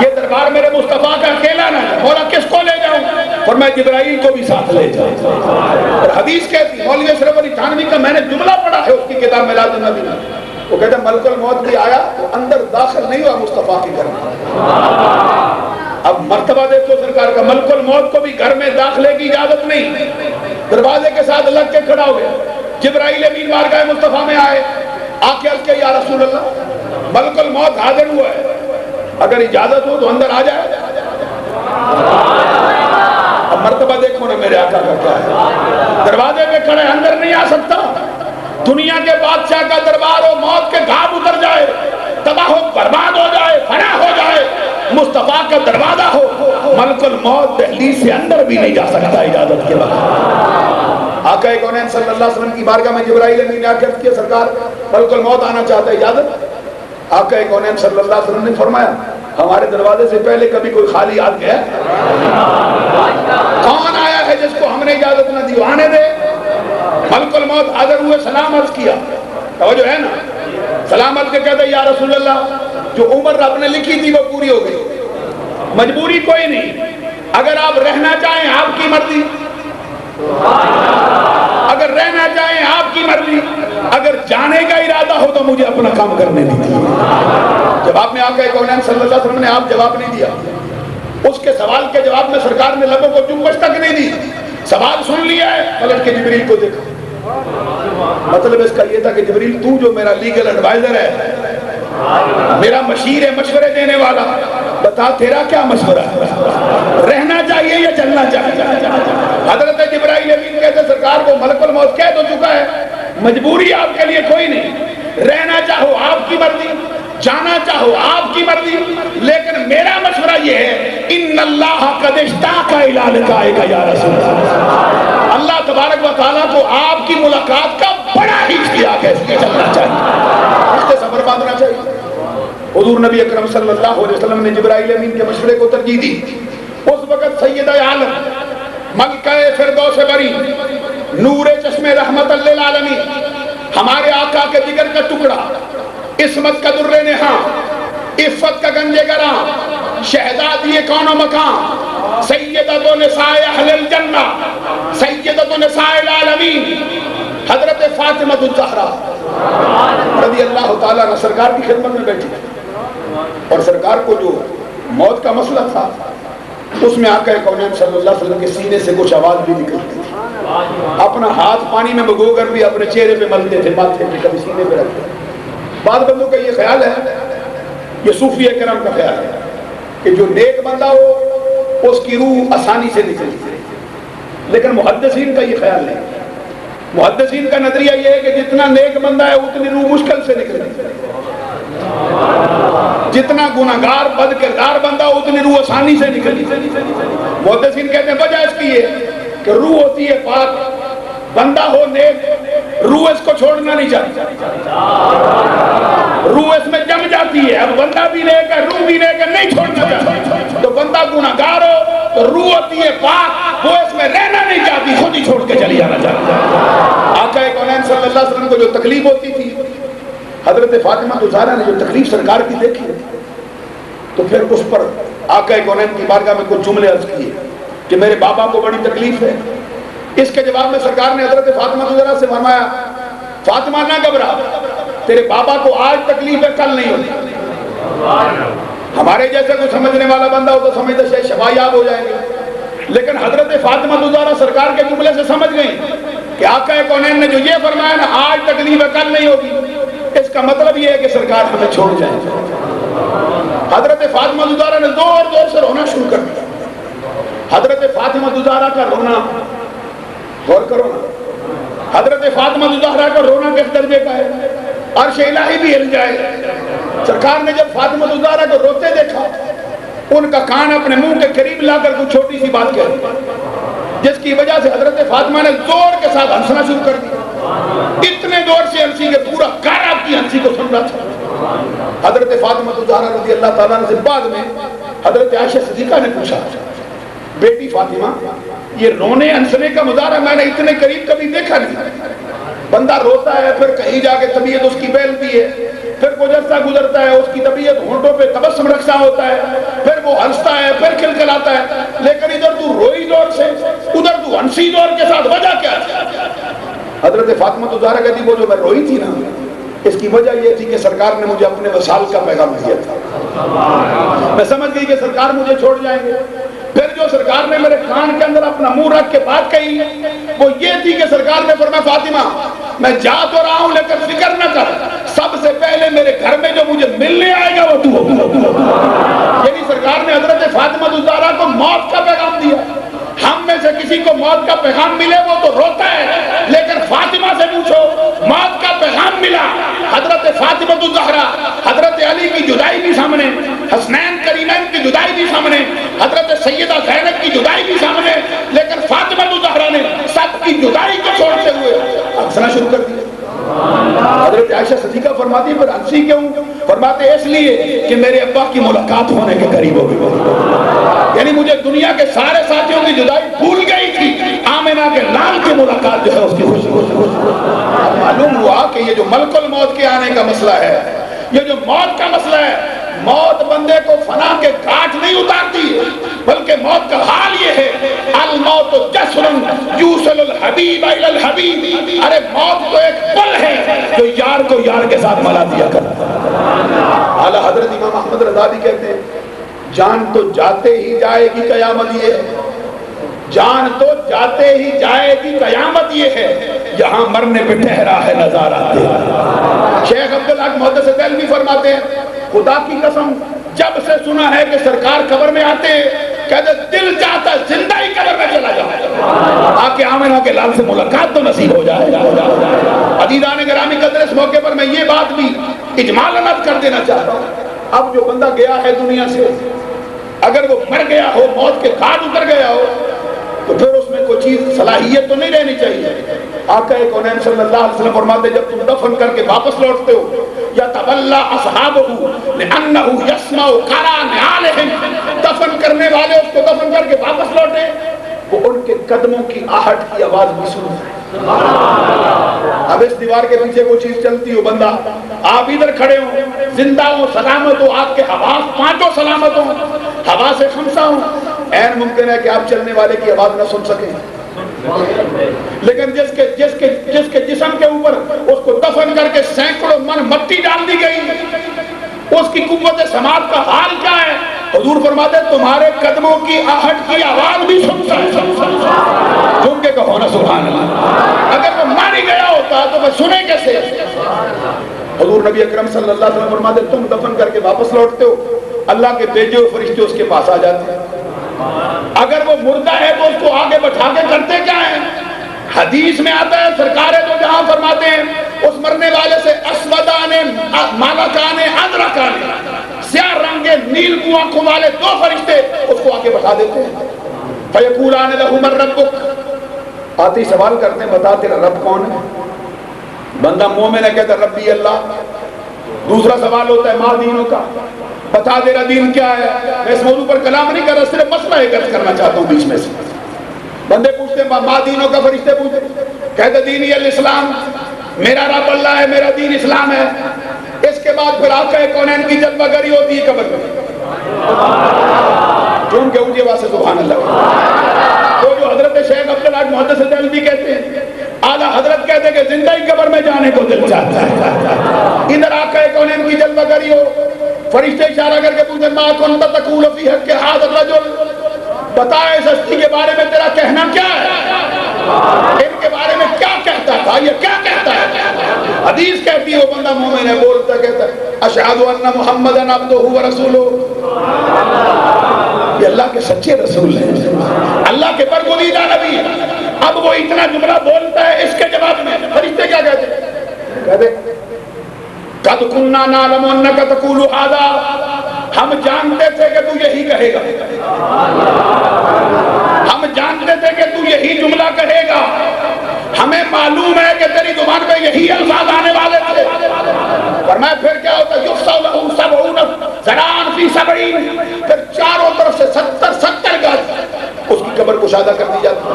یہ دربار میرے مصطفیٰ کا اکیلا نہ ہے۔ مولا کس کو لے جاؤں؟ فرمایا جبرائیل کو بھی ساتھ لے جاؤ۔ اور حدیث کہتی مولوی اشرف علی تھانوی کا میں نے جملہ پڑھا ہے اس کی کتاب میلاد النبی میں، وہ کہتے ہیں ملک الموت بھی آیا وہ اندر داخل نہیں ہوا مصطفیٰ کے گھر میں۔ اب مرتبہ دیکھو سرکار کا، ملک الموت کو بھی گھر میں داخلے کی اجازت نہیں، دروازے کے ساتھ لگ کے کھڑا ہو گیا۔ جبرائیل امین بارگاہ مصطفیٰ میں آئے، آ کے عرض کیا یا رسول اللہ ملک الموت حاضر ہوا ہے، اگر اجازت ہو تو اندر آ جائے۔ اب مرتبہ دیکھو نا میرے آقا کا کیا ہے، دروازے پہ کھڑے اندر نہیں آ سکتا، دنیا کے بادشاہ کا دربار ہو، موت کے گھاٹ اتر جائے، تباہ و برباد ہو جائے، فنا ہو جائے، مصطفیٰ کا دروازہ ہو، ملک الموت دہلیز سے اندر بھی نہیں جا سکتا اجازت کے بغیر۔ آقا کونین صلی اللہ علیہ وسلم کی بارگاہ میں جبرائیل امین نے عرض کیا سرکار ملک الموت آنا چاہتا ہے، اجازت؟ آقا کونین صلی اللہ علیہ وسلم نے فرمایا ہمارے دروازے سے پہلے کبھی کوئی خالی ہاتھ گیا؟ کون آیا ہے جس کو ہم نے اجازت نہ دی؟ آنے دے۔ ملک الموت حاضر ہوئے، سلام عرض کیا، توجہ ہے نا، سلام عرض کے کہتے یا رسول اللہ جو عمر رب نے لکھی تھی وہ پوری ہو گئی، مجبوری کوئی نہیں، اگر آپ رہنا چاہیں آپ کی مرضی، اگر رہنا چاہیں آپ کی مرضی، اگر جانے کا ارادہ ہو تو مجھے اپنا کام کرنے دیجیے۔ جواب میں آقا کونین صلی اللہ علیہ وسلم نے آپ جواب نہیں دیا، اس کے سوال کے جواب میں سرکار نے لبوں کو جنبش تک نہیں دی، سوال سن لیا ہے، پلٹ کے جبریل کو دیکھا۔ مطلب اس کا یہ تھا کہ جبریل تو جو میرا لیگل ایڈوائزر ہے، میرا مشیر ہے، مشورے دینے والا، بتا تیرا کیا مشورہ ہے، رہنا چاہیے یا چلنا چاہیے؟ حضرت جبرائیل امین کہتے سرکار کو ملک الموت کہہ تو چکا ہے، مجبوری آپ کے لیے کوئی نہیں، رہنا چاہو آپ کی مرضی، جانا چاہو آپ کی مرضی، لیکن میرا مشورہ یہ ہے ان اللہ قد اشتاق الی لقائک یا رسول اللہ، اللہ تبارک و تعالیٰ کو آپ کی ملاقات کا بڑا ہی اشتیاق ہے، اس لیے چلنا چاہیے، اس سے صبر باندھنا چاہیے۔ حضور نبی اکرم صلی اللہ علیہ وسلم نے جبرائیل امین کے مشورے کو ترجیح دی۔ اس وقت سید عالم ملکہ فردوس بری نور چشم رحمت للعالمین ہمارے آقا کے جگر کا ٹکڑا، عصمت کا در نہاں، عفت کا گنجے گراں، شہزادی کون و مکان، سیدۃ نساء اہل الجنہ، سیدۃ نساء العالمین، حضرت فاطمہ الزہرا رضی اللہ تعالیٰ عنہ سرکار کی خدمت میں بیٹھی، اور سرکار کو جو موت کا مسئلہ تھا اس میں آقا کونین صلی اللہ علیہ وسلم کے سینے سے کچھ آواز بھی نکلتی تھی، اپنا ہاتھ پانی میں بھگو کر بھی اپنے چہرے پہ ملتے تھے، ماتھے پہ کبھی سینے پہ رکھتے۔ بعض بندوں کا یہ خیال ہے، یہ صوفیہ کرام کا خیال ہے، کہ جو نیک بندہ ہو اس کی روح آسانی سے نکلتی ہے، لیکن محدثین کا یہ خیال نہیں۔ محدثین کا نظریہ یہ ہے کہ جتنا نیک بندہ ہے اتنی روح مشکل سے نکلتی ہے، جتنا گناہگار بد کردار بندہ ہو اتنی روح آسانی سے نکلتی ہے۔ محدثین کہتے ہیں وجہ اس کی ہے کہ روح ہوتی ہے پاک، بندہ ہو نیک، روح اس کو چھوڑنا نہیں چاہتی، روح اس میں جم جاتی ہے۔ اب بندہ بھی نیک ہے، روح بھی نیک ہے، نہیں چھوڑنا چاہتی، تو بندہ گناہگار ہو تو روح ہوتی ہے پاک، وہ اس میں رہنا نہیں چاہتی، خود ہی چھوڑ کے چلی جانا چاہتی۔ آقا کونین صلی اللہ علیہ وسلم کو جو تکلیف ہوتی تھی، حضرت فاطمہ الزہرا نے جو تکلیف سرکار کی دیکھی تو پھر اس پر آقا کونین کی بارگاہ میں کچھ جملے عرض کیے کہ میرے بابا کو بڑی تکلیف ہے۔ اس کے جواب میں سرکار نے حضرت فاطمہ الزہرا سے فرمایا فاطمہ نہ گھبرا، تیرے بابا کو آج تکلیف ہے کل نہیں ہوتی۔ ہمارے جیسے کوئی سمجھنے والا بندہ ہو تو سمجھتے شاید شفایاب ہو جائیں گے، لیکن حضرت فاطمہ الزہرا سرکار کے جملے سے سمجھ گئی کہ آقا کونین نے جو یہ فرمایا نا آج تکلیف ہے کل نہیں ہوگی، اس کا مطلب یہ ہے کہ سرکار ہمیں چھوڑ جائیں۔ حضرت فاطمہ الزہرا نے زور زور سے رونا شروع کر دیا۔ حضرت فاطمہ الزہرا کا رونا، غور کرو نا، حضرت فاطمہ الزہرا کا رونا کس درجے کا ہے، عرش الہی بھی ہل جائے۔ سرکار نے جب فاطمہ الزہرا کو روتے دیکھا، ان کا کان اپنے منہ کے قریب لا کر کوئی چھوٹی سی بات کہی، جس کی وجہ سے حضرت فاطمہ نے زور کے ساتھ ہنسنا شروع کر دیا۔ اتنے زور سے ہنسی کہ پورا گھر آپ کی ہنسی کو سن رہا تھا۔ حضرت فاطمہ الزہرا رضی اللہ تعالیٰ عنہ سے بعد میں حضرت عائشہ صدیقہ نے پوچھا بیٹی فاطمہ یہ رونے ہنسنے کا مظاہرہ میں نے اتنے قریب کبھی دیکھا نہیں۔ بندہ روتا ہے پھر کہیں جا کے طبیعت اس کی بہلتی ہے، پھر گزرتا گزرتا ہے اس کی طبیعت ہونٹوں پہ تبسم رکھتا ہوتا ہے، پھر وہ ہنستا ہے پھر کھلکھلاتا ہے، لیکن ادھر تو روئی زور سے ادھر تو ہنسی زور کے ساتھ، وجہ کیا ہے؟ حضرت فاطمہ الزہرا کہتی وہ جو میں روئی تھی نا اس کی وجہ یہ تھی کہ سرکار نے مجھے اپنے وصال کا پیغام دیا تھا، میں سمجھ گئی کہ سرکار مجھے چھوڑ جائیں گے۔ پھر جو سرکار نے میرے کان کے اندر اپنا منہ رکھ کے بات کہی وہ یہ تھی کہ سرکار نے فرمایا فاطمہ میں جا تو رہا ہوں لیکن فکر نہ کر، سب سے پہلے میرے گھر میں جو مجھے ملنے آئے گا وہ تو ہوگا۔ یعنی سرکار نے حضرت فاطمہ الزہرا کو موت کا پیغام دیا۔ ہم میں سے کسی کو موت کا پیغام ملے وہ تو روتا ہے، لیکن فاطمہ سے پوچھو موت کا پیغام ملا۔ حضرت فاطمہ الزہرا، حضرت علی کی جدائی بھی سامنے، حسنین کریمین کی جدائی بھی سامنے، حضرت سیدہ زینب کی جدائی بھی سامنے، لیکن فاطمہ الزہرا نے سب کی جدائی کو چھوڑتے ہوئے ہنسنا شروع کر دیا۔ حضرت عائشہ صدیقہ فرماتی ہے پھر ہنسی کیوں؟ فرماتے اس لیے کہ میرے ابا کی ملاقات ہونے کے قریب ہو گئی، یعنی مجھے دنیا کے سارے ساتھیوں کی جدائی بھول گئی تھی، آمنہ کے لال کی ملاقات جو ہے اس کی خوشی۔ معلوم ہوا کہ یہ جو ملک الموت کے آنے کا مسئلہ ہے، یہ جو موت کا مسئلہ ہے، موت بندے کو فنا کے گھاٹ نہیں اتارتی، بلکہ موت کا حال یہ ہے الموت جسر یوصل الحبیب الی الحبیب، ارے موت تو ایک پل ہے جو یار کو یار کے ساتھ ملا دیا کرتا ہے۔ اعلیٰ حضرت امام احمد رضا بھی کہتے ہیں جان تو جاتے ہی جائے گی قیامت یہ ہے، جان تو جاتے ہی جائے گی قیامت یہ ہے، یہاں مرنے پہ ٹھہرا ہے نظارہ تیرا۔ شیخ عبدالحق محدث دہلوی فرماتے ہیں خدا کی قسم جب سے سنا ہے کہ سرکار قبر میں آتے کہتے دل چاہتا ہے زندہ ہی قبر میں چلا جائے آکے آمنہ کے لال سے ملاقات تو نصیب ہو جائے۔ عزیزان گرامی قدر اس موقع پر میں یہ بات بھی اجمالاً کر دینا چاہتا ہوں، اب جو بندہ گیا ہے دنیا سے اگر وہ مر گیا ہو، موت کے گھاٹ اتر گیا ہو، تو پھر اس میں کوئی چیز صلاحیت تو نہیں رہنی چاہیے۔ آقا کونین صلی اللہ علیہ وسلم فرماتے جب تم دفن کر کے واپس لوٹتے ہو یا تبلا اصحابہ لانہ یسمع قرع نعالہم، دفن کرنے والے اس کو دفن کر کے واپس لوٹے وہ ان کے قدموں کی آہٹ کی آواز بھی سنتے ہیں۔ اب اس دیوار کے پیچھے کوئی چیز چلتی ہو، بندہ آپ ادھر کھڑے ہو زندہ ہو سلامت ہو، آپ کے حواس پانچوں سلامت ہوں، حواس خمسہ ہوں، این ممکن ہے کہ آپ چلنے والے کی آواز نہ سن سکیں، لیکن جس کے جسم کے اوپر اس کو دفن کر کے سینکڑوں من مٹی ڈال دی گئی اس کی قوت سماعت کا حال کیا ہے؟ حضور فرماتے تمہارے قدموں کی آہٹ کی آواز بھی سنتا ہے۔ تم کے کہو نا سبحان اللہ، اگر وہ مر ہی گیا ہوتا تو وہ سنے کیسے؟ حضور نبی اکرم صلی اللہ علیہ وسلم فرماتے تم دفن کر کے واپس لوٹتے ہو اللہ کے بھیجے ہوئے فرشتے اس کے پاس آ جاتے ہیں. اگر وہ مردہ ہے تو اس کو آگے بٹھا کے کرتے کیا ہیں؟ حدیث میں آتا ہے سرکار تو جہاں فرماتے ہیں اس مرنے والے سے اسودانے مالکانے ادرکانے سیاہ رنگ کے نیل کو آنکھوں والے دو فرشتے اس کو آگے بٹھا دیتے ہیں. فیقولان لہ من ربک، آتے ہی سوال کرتے ہیں بتا تیرا رب کون ہے؟ بندہ مومن ہے کہتا ہے ربی اللہ. دوسرا سوال ہوتا ہے ما دینوں کا، بتا تیرا دین کیا ہے؟ میں اس موضوع پر کلام نہیں کر رہا، صرف مسئلہ ایک عرض کرنا چاہتا ہوں بیچ میں سے. بندے پوچھتے ہیں ما دینوں کا، فرشتے پوچھتے کہتے دینی الاسلام، میرا رب اللہ ہے، میرا دین اسلام ہے. اس کے بعد پھر آقا کونین کی جلوہ گری ہوتی ہے قبر میں. چون کے اونچی آواز سے سبحان اللہ. تو جو حضرت شیخ عبداللہ محدث دہلوی کہتے ہیں اعلیٰ حضرت کہتے ہیں کہ زندہ ہی قبر میں جانے کو دل چاہتا ہے. ادھر آقا کونین کی جلوہ گری ہو، فرشتے اشارہ کر کے پوچھتے ما کنت تقول فی حق ھذا الرجل، بتا اس ہستی کے بارے میں تیرا کہنا کیا ہے؟ ان کے بارے میں کیا کہتا تھا؟ یہ کیا کہتا ہے؟ حدیث کہتی ہے وہ بندہ مومن ہے، بولتا کہتا ہے اشہد ان محمدًا عبدہ ورسولہ، یہ اللہ کے سچے رسول ہیں، اللہ کے برگزیدہ نبی. اب وہ اتنا جملہ بولتا ہے، اس کے جواب میں فرشتے کیا کہتے ہیں؟ کہتے قد كنا نعلم انك تقول هذا، ہم جانتے تھے کہ تو یہی کہے گا، ہم جانتے تھے کہ تو یہی جملہ کہے گا، ہمیں معلوم ہے کہ تیری زبان پہ یہی الفاظ آنے والے تھے. فرمایا پھر کیا ہوتا ہے یفصل له 70 ذراعا فی 70، پھر چاروں طرف سے 70 گز اس کی قبر کشادہ کر دی جاتی ہے.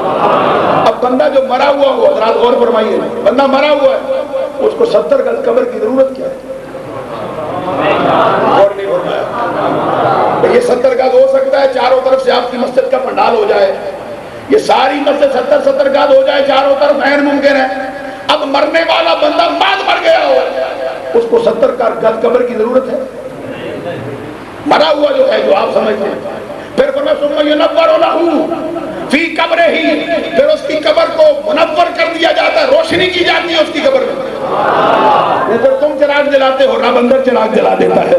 اب بندہ جو مرا ہوا ہو، حضرات غور فرمائیے، بندہ مرا ہوا ہے اس کو 70 گز قبر کی ضرورت کیا ہے؟ غور نہیں فرمایا. یہ 70 گز ہو سکتا ہے چاروں طرف سے آپ کی مسجد کا پنڈال ہو جائے، یہ ساری مسجد 70 گز ہو جائے چاروں طرف، عین ممکن ہے. اب مرنے والا بندہ بعد مر گیا ہو، اس کو 70 گز قبر کی ضرورت ہے؟ مرا ہوا جو ہے جو آپ سمجھتے ہیں. پھر فرمایا ثم ينور له فی قبرہ، پھر اس کی قبر کو منور کر دیا جاتا ہے، روشنی کی جاتی ہے اس کی قبر میں. اوپر تم چراغ جلاتے ہو، رب اندر چراغ جلا دیتا ہے.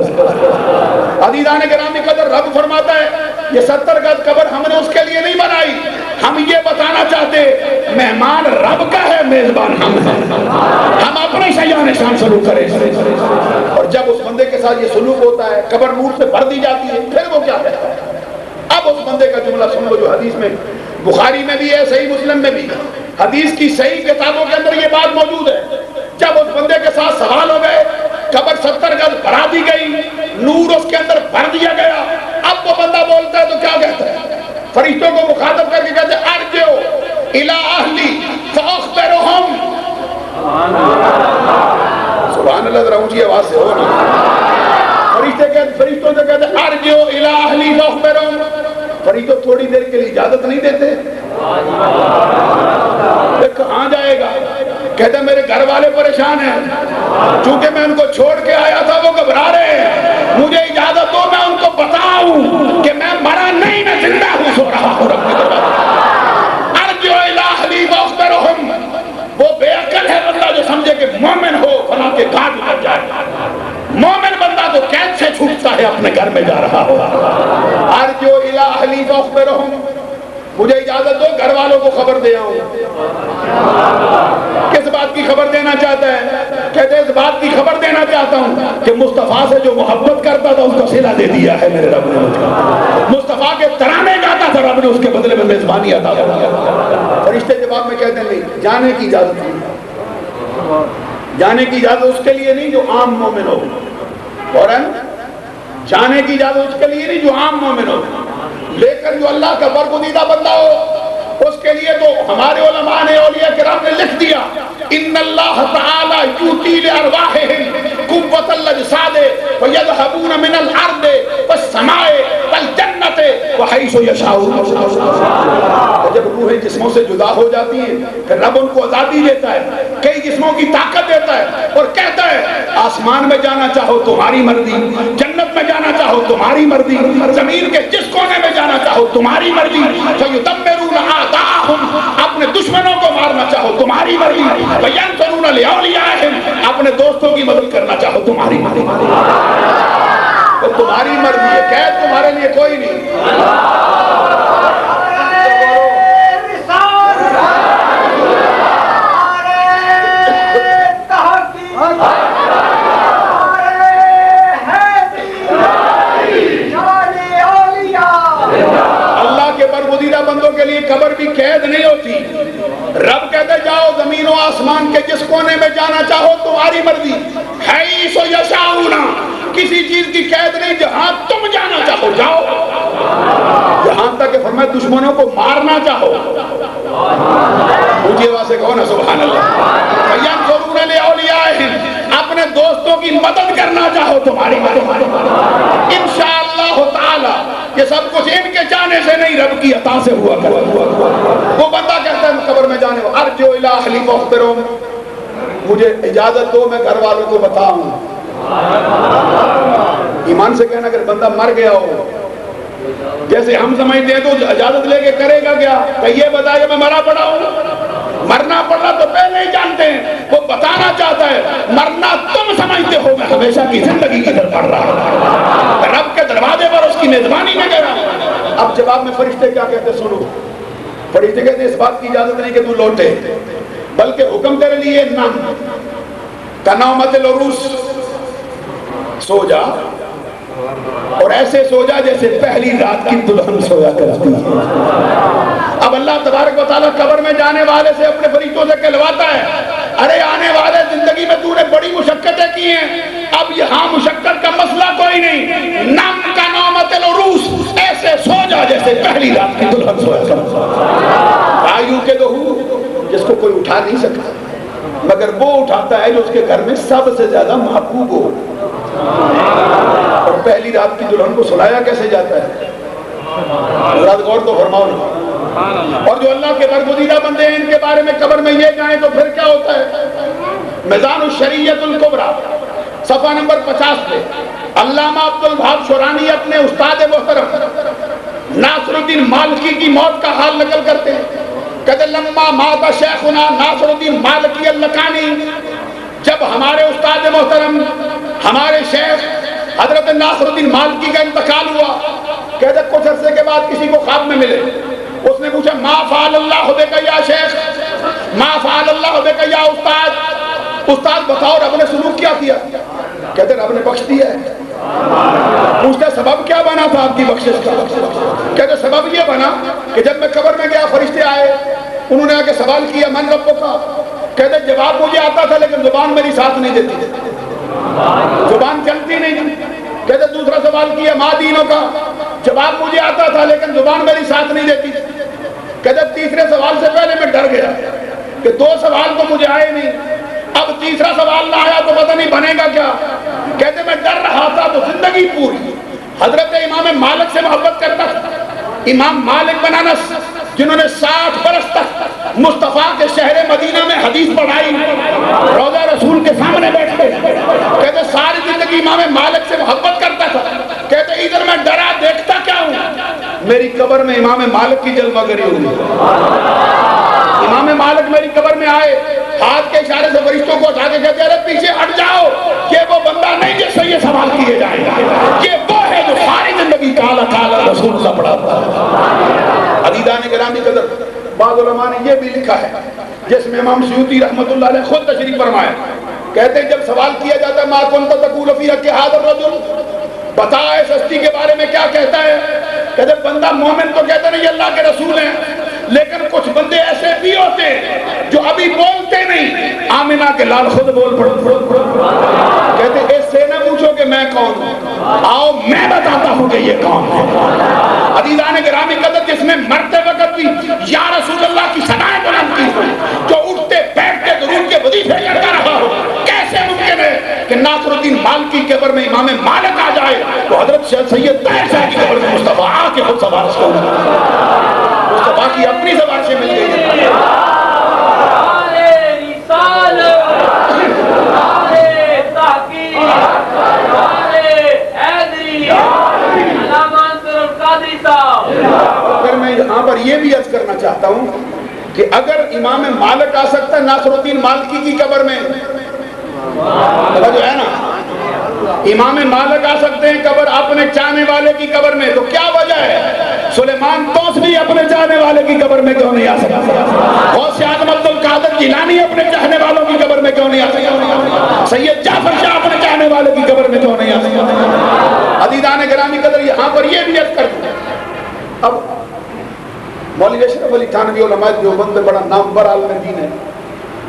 عزیزان گرامی قدر رب فرماتا ہے یہ 70 گز قبر ہم نے اس کے لیے نہیں بنائی، ہم یہ بتانا چاہتے مہمان رب کا ہے، میزبان ہم ہیں، ہم اپنے شیان شان سلوک کریں. اور جب اس بندے کے ساتھ یہ سلوک ہوتا ہے قبر نور سے بھر دی جاتی ہے، پھر وہ کیا کہتا ہے؟ اب اس بندے کا جملہ سن لو جو حدیث میں بخاری میں بھی ہے، صحیح مسلم میں بھی، حدیث کی صحیح کتابوں کے اندر یہ بات موجود ہے. جب اس بندے کے ساتھ سوال ہو گئے، قبر 70 گز بڑھا دی گئی، نور اس کے اندر بھر دیا گیا، اب وہ بندہ بولتا ہے تو کیا کہتا ہے؟ فرشتوں کو مخاطب کر کے کہتے ہیں ارجعوا الی اہلی فاخبرهم. سبحان اللہ، ذرا اونچی آواز سے ہو نا. فرشتوں سے کہتے ہیں ارجعوا الی اہلی فاخبرهم. فرشتوں تھوڑی دیر کے لیے اجازت نہیں دیتے. کہاں جائے گا؟ کہتے ہیں میرے گھر والے پریشان ہیں، چونکہ میں ان کو چھوڑ کے آیا تھا وہ گھبرا رہے ہیں، مجھے اجازت دو میں ان کو بتاؤں کہ میں مرا نہیں، میں زندہ ہوں، سو رہا ہوں رب کی طرف. ارجعوا الی اہلی فاخبرهم. وہ بے عقل ہے بندہ جو سمجھے کہ مومن ہو فلاں کے گھاٹ اتر جائے. مومن بندہ تو قید سے چھوٹتا ہے، اپنے گھر میں جا رہا ہو. ارجعوا الی اہلی فاخبرهم، مجھے اجازت دو گھر والوں کو خبر دے آؤں. کس بات کی خبر دینا چاہتا ہے؟ کہتے ہیں اس بات کی خبر دینا چاہتا ہوں کہ مصطفیٰ سے جو محبت کرتا تھا اس کو صلہ دے دیا ہے میرے رب نے. مصطفیٰ کے ترانے گاتا تھا، رب نے اس کے بدلے میں میزبانی عطا کر دیا. فرشتے جواب میں کہتے ہیں نہیں، جانے کی اجازت نہیں، جانے کی اجازت اس کے لیے نہیں جو عام مومن ہو، اور جانے کی اجازت اس کے لیے نہیں جو عام مومن ہو، لیکن جو اللہ کا برگزیدہ بندہ ہو اس کے لیے تو ہمارے علماء نے اولیاء کرام نے لکھ دیا ان اللہ تعالی یؤتی لارواحہم قوۃ الاجساد ويذهبون من الارض والسماء والجنۃ وحيث يشاءون. جب روحیں جسموں سے جدا ہو جاتی ہیں پھر رب ان کو آزادی دیتا ہے، کئی جسموں کی طاقت دیتا ہے اور کہتا ہے آسمان میں جانا چاہو تمہاری مرضی، جنت میں جانا چاہو تمہاری مرضی، زمین کے جس کونے میں جانا چاہو تمہاری مرضی. فیدمرون اعداءهم، اپنے دشمنوں کو مارنا چاہو تمہاری مرضی. وینصرون لاولیاءہم، اپنے دوستوں کی مدد کرنا چاہو تمہاری مرضی. تو تمہاری مرضی ہے، قید تمہارے لیے کوئی نہیں۔ بندوں کے لیے قبر بھی قید نہیں ہوتی۔ رب کہتے جاؤ زمین و آسمان کے جس کونے میں جانا چاہو تمہاری مرضی، حیث یشاؤون، کسی چیز کی قید نہیں، جہاں تم جانا چاہو جاؤ، جہاں تک کہ فرمایا دشمنوں کو مارنا چاہو۔ مجھے واسے کہو نا سبحان اللہ۔ ینظرون لاولیائہم، اپنے دوستوں کی مدد کرنا چاہو تمہاری مدد، انشاءاللہ تعالی یہ سب کچھ ان کے جانے سے نہیں، رب کی عطا سے ہوا کرتا۔ وہ بندہ کہتا ہے قبر میں جانے والا، ارجو الی اہلی فاخبرہم، مجھے اجازت دو میں گھر والوں کو بتاؤں۔ ایمان سے کہنا اگر بندہ مر گیا ہو جیسے ہم سمجھتے ہیں تو اجازت لے کے کرے گا کیا، کہ یہ بتائے میں مرا پڑا ہوں، مرنا پڑا تو پہلے ہی جانتے ہیں، وہ بتانا چاہتا ہے مرنا تم سمجھتے ہو، میں ہمیشہ کی زندگی کی طرف پڑھ رہا ہوں، رب کے دروازے پر اس کی میزبانی میں گیا۔ اب جواب میں فرشتے کیا کہتے سنو، فرشتے کہتے اس بات کی اجازت نہیں کہ تو لوٹے، بلکہ حکم تیرے لیے نام کنومت العروس، سو جا اور ایسے سو جا جیسے پہلی رات کی دلہن سویا کرتی ہے۔ اب اللہ تبارک و تعالیٰ قبر میں جانے والے سے اپنے فرشتوں سے کہلواتا ہے، ارے آنے والے زندگی میں تو نے بڑی مشقتیں کی ہیں، اب یہاں مشقت کا مسئلہ کوئی نہیں، نام کا نومت العروس، ایسے سو جا جیسے پہلی رات کی دلہن سویا کرتی ہے۔ آیو کے دو جس کو کوئی اٹھا نہیں سکتا، مگر وہ اٹھاتا ہے جو اس کے گھر میں سب سے زیادہ محبوب ہو۔ اور پہلی رات کی دلہن کو سلایا کیسے جاتا ہے، حضرات غور تو فرماؤ نا۔ اور جو اللہ کے برگزیدہ بندے ہیں ان کے بارے میں قبر میں یہ جائیں تو پھر کیا ہوتا ہے، میزان الشریعت الکبریٰ صفحہ نمبر 50 پہ علامہ عبد الوہاب شورانی اپنے استاد محترم ناصر الدین مالکی کی موت کا حال نقل کرتے ہیں، کہتے لما مات شیخنا ناصر الدین مالکی اللکانی، جب ہمارے استاد محترم ہمارے شیخ حضرت ناصر الدین مالکی کا انتقال ہوا، کہتے کچھ عرصے کے بعد کسی کو خواب میں ملے، اس نے پوچھا ما فعل اللہ بک یا شیخ، ما فعل اللہ بک یا استاد، استاد بتاؤ رب نے سلوک کیا کیا، کہتے رب نے بخش دیا ہے۔ پوچھتے سبب کیا بنا تھا آپ کی بخشش کا، کہتے سبب یہ بنا کہ جب میں قبر میں گیا فرشتے آئے، انہوں نے آ کے سوال کیا من ربک کا، کہتے جواب مجھے آتا تھا لیکن زبان میری ساتھ نہیں دیتی، زبان چلتی نہیں۔ کہتے دوسرا سوال کیا ما دینوں کا، جواب مجھے آتا تھا لیکن زبان میری ساتھ نہیں دیتی۔ کہتے تیسرے سوال سے پہلے میں ڈر گیا کہ دو سوال تو مجھے آئے نہیں، اب تیسرا سوال نہ آیا تو پتہ نہیں بنے گا کیا۔ کہتے میں ڈر رہا تھا تو زندگی پوری حضرت امام مالک سے محبت کرتا تھا۔ امام مالک بن انس جنہوں نے 60 برس تک مصطفیٰ کے شہر مدینہ میں حدیث پڑھائی، روضہ رسول کے سامنے بیٹھتے، کہتے ساری زندگی امام مالک سے محبت کرتا تھا، کہتے ادھر میں ڈرا دیکھتا کیا ہوں، میری قبر میں امام مالک کی جلوہ گری ہوئی۔ امام مالک میری قبر میں آئے، ہاتھ کے اشارے سے فرشتوں کو اٹھا کے کہتے ارے پیچھے ہٹ جاؤ، یہ وہ بندہ نہیں جس سے یہ سوال کیے جائیں گے، یہ وہ ہے جو ساری زندگی کالا کالا رسول کا پڑھاتا ہے۔ عزیزان گرامی قدر، بعض علماء نے یہ بھی لکھا ہے جس میں امام سیوطی رحمۃ اللہ علیہ خود تشریح فرمائے، کہتے ہیں جب سوال کیا جاتا ہے ما کنت تقول فی حق ھذا الرجل، بتا اس ہستی کے بارے میں کیا کہتا ہے، کہتے بندہ مومن تو کہتا نہیں اللہ کے رسول ہیں، لیکن کچھ بندے ایسے بھی ہوتے ہیں جو ابھی بولتے نہیں، آمنہ کے لال خود بول پڑتے، کہتے اس سے نہ پوچھو کہ میں کون ہوں، آؤ میں بتاتا ہوں کہ یہ کون ہے۔ عزیزان گرامی قدر، جس میں مرتے وقت بھی یا رسول اللہ کی ثنائیں بلند کی ہوئی، جو اٹھتے بیٹھتے درود کے وظیفے کرتا رہا ہو، کیسے ممکن ہے کہ ناصر الدین مالکی کی قبر میں امام مالک آ جائے تو حضرت سید طاہر صاحب کی قبر میں مصطفیٰ آ کے خود سوال کو مصطفیٰ کی اپنی زبان سے مل گئی۔ پھر میں یہاں پر یہ بھی عرض کرنا چاہتا ہوں کہ اگر امام مالک آ سکتا ہے ناصر الدین مالکی کی قبر میں، جو ہے نا امام مالک آ سکتے ہیں قبر اپنے چاہنے والے کی قبر میں، تو کیا وجہ ہے سلیمان توسلی اپنے چاہنے والے کی قبر میں کیوں نہیں آ سکتا؟ غوث اعظم عبد القادر جیلانی اپنے چاہنے والوں کی قبر میں کیوں نہیں آ سکتا؟ سید جعفر شاہ اپنے چاہنے والے کی قبر میں کیوں نہیں آ سکتا؟ عزیزان گرامی قدر، یہاں پر یہ بھی عرض کرتے ہیں، اب مولوی اشرف علی تھانوی علماء دیوبند میں بڑا نامور عالم دین ہے،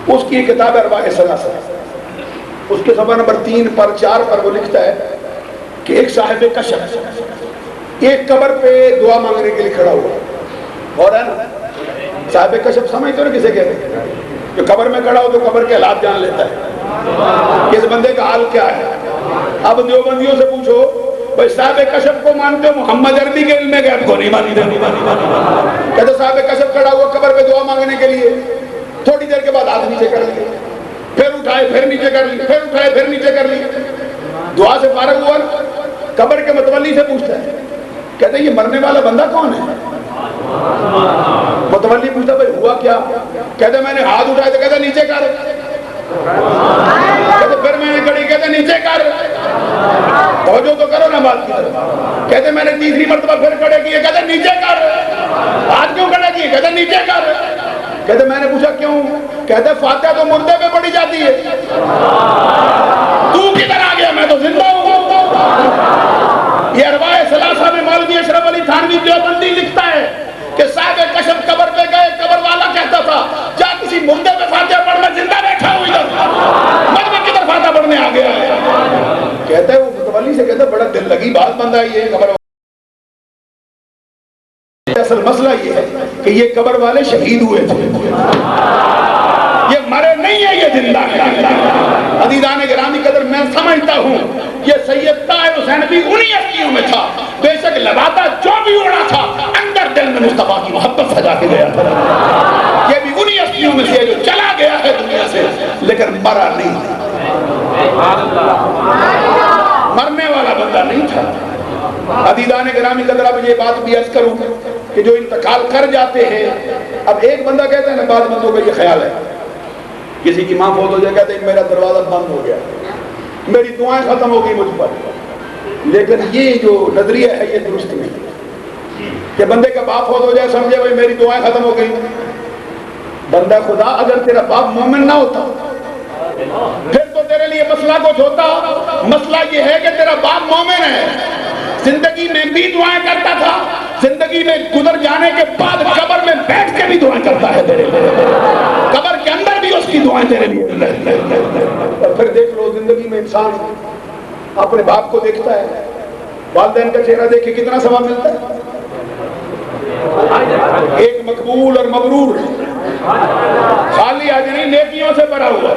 اس کی کتاب ہے ارواح ثلاثہ، اس کے صفحہ نمبر 3 پر 4 پر وہ لکھتا ہے کہ ایک صاحب کشف ایک قبر پہ دعا مانگنے کے لیے کھڑا ہوا، اور ہے نا صاحب کشف سمجھتے ہو نا کسے کہتے ہیں؟ جو قبر میں کھڑا ہو تو قبر کے حالات جان لیتا ہے، اس بندے کا حال کیا ہے۔ اب دیوبندیوں سے پوچھو بھائی صاحب کشف کو مانتے ہو، محمد عربی کے علم غیب کو نہیں مانتے؟ کہتے صاحب کشف کھڑا ہوا قبر پہ دعا مانگنے کے لیے، تھوڑی دیر کے بعد ہاتھ نیچے کر لیے، پھر اٹھائے پھر نیچے کر لی، پھر اٹھائے پھر نیچے کر لی، دعا سے فارغ ہوا، قبر کے متولی سے پوچھتا ہے، کہتے ہیں یہ مرنے والا بندہ کون ہے؟ متولی پوچھتا بھائی ہوا کیا؟ کہتے میں نے ہاتھ اٹھائے، تو کہتے نیچے کر، کہتے پھر میں نے کھڑی، کہتے نیچے کر، توجہ تو کرو نا بات کی طرف، کہتے میں نے تیسری مرتبہ پھر کھڑے کیے، کہتے نیچے کر، ہاتھ کیوں کھڑے کیے؟ کہتے نیچے کر، کہتے میں نے پوچھا کیوں؟ کہتے فاتحہ تو مردے پہ پڑھی جاتی ہے، تو کدھر آ گیا؟ میں تو زندہ ہوں۔ یہ ارواح ثلاثہ میں مولوی اشرف علی تھانوی دیوبندی لکھتا ہے کہ صاحب کشف قبر پہ گئے، قبر والا کہتا تھا جا کسی مردے پہ فاتحہ پڑھ، میں زندہ بیٹھا ہوں ادھر، میں کدھر فاتحہ پڑھنے آ گیا ہے؟ کہتا ہے وہ متولی سے کہتا ہے بڑا دل لگی بات بندہ ہے یہ قبر۔ اصل مسئلہ یہ ہے کہ یہ قبر والے شہید ہوئے تھے، یہ مرے نہیں ہے، یہ زندہ ہے۔ عزیزان گرامی قدر، میں سمجھتا ہوں یہ سید طاہر حسین بھی انہی ہستیوں میں تھا، بے شک لبادہ جو بھی اڑا تھا اندر دل میں مصطفیٰ کی محبت سجا کے گیا تھا، یہ بھی انہی ہستیوں میں سے جو چلا گیا ہے دنیا سے لیکن مرا نہیں، مرنے والا بندہ نہیں تھا۔ عزیزان گرامی قدر، اب یہ بات بھی عرض کروں کہ جو انتقال کر جاتے ہیں، اب ایک بندہ کہتا ہے نا بعض بندوں کا یہ خیال ہے، کسی کی ماں فوت ہو جائے کہتے ہیں میرا دروازہ بند ہو گیا، میری دعائیں ختم ہو گئی مجھ پر، لیکن یہ جو نظریہ ہے یہ درست نہیں کہ بندے کا باپ فوت ہو جائے سمجھے بھائی میری دعائیں ختم ہو گئی۔ بندہ خدا اگر تیرا باپ مومن نہ ہوتا پھر تو تیرے لیے مسئلہ کچھ ہوتا، مسئلہ یہ ہے کہ تیرا باپ مومن ہے، زندگی میں بھی دعائیں کرتا تھا، زندگی میں گزر جانے کے بعد قبر میں بیٹھ کے بھی دعائیں کرتا ہے تیرے لیے، قبر کے اندر بھی اس کی دعائیں تیرے لیے۔ اور پھر دیکھ لو زندگی میں انسان اپنے باپ کو دیکھتا ہے، والدین کا چہرہ دیکھ کے کتنا ثواب ملتا ہے۔ ایک مقبول اور مبرور خالی آج نہیں نیکیوں سے بھرا ہوا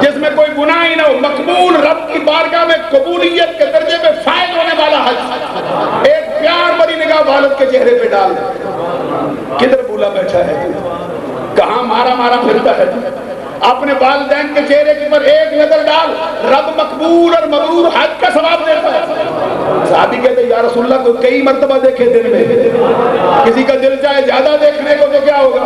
جس میں کوئی گناہ ہی نہ ہو، مقبول رب کی بارگاہ میں قبولیت کے درجے میں فائد ہونے والا حج، ایک پیار بھری نگاہ والد کے چہرے پہ ڈال، کدھر بھولا بیٹھا ہے، کہاں مارا مارا پھرتا ہے، اپنے والدین کے چہرے پر ایک نظر ڈال، رب مقبول اور مبرور حج کا ثواب دیتا ہے۔ صحابی کہتے ہیں یا رسول اللہ کو کئی مرتبہ دیکھے دن میں، کسی کا دل چاہے زیادہ دیکھنے کو تو کیا ہوگا؟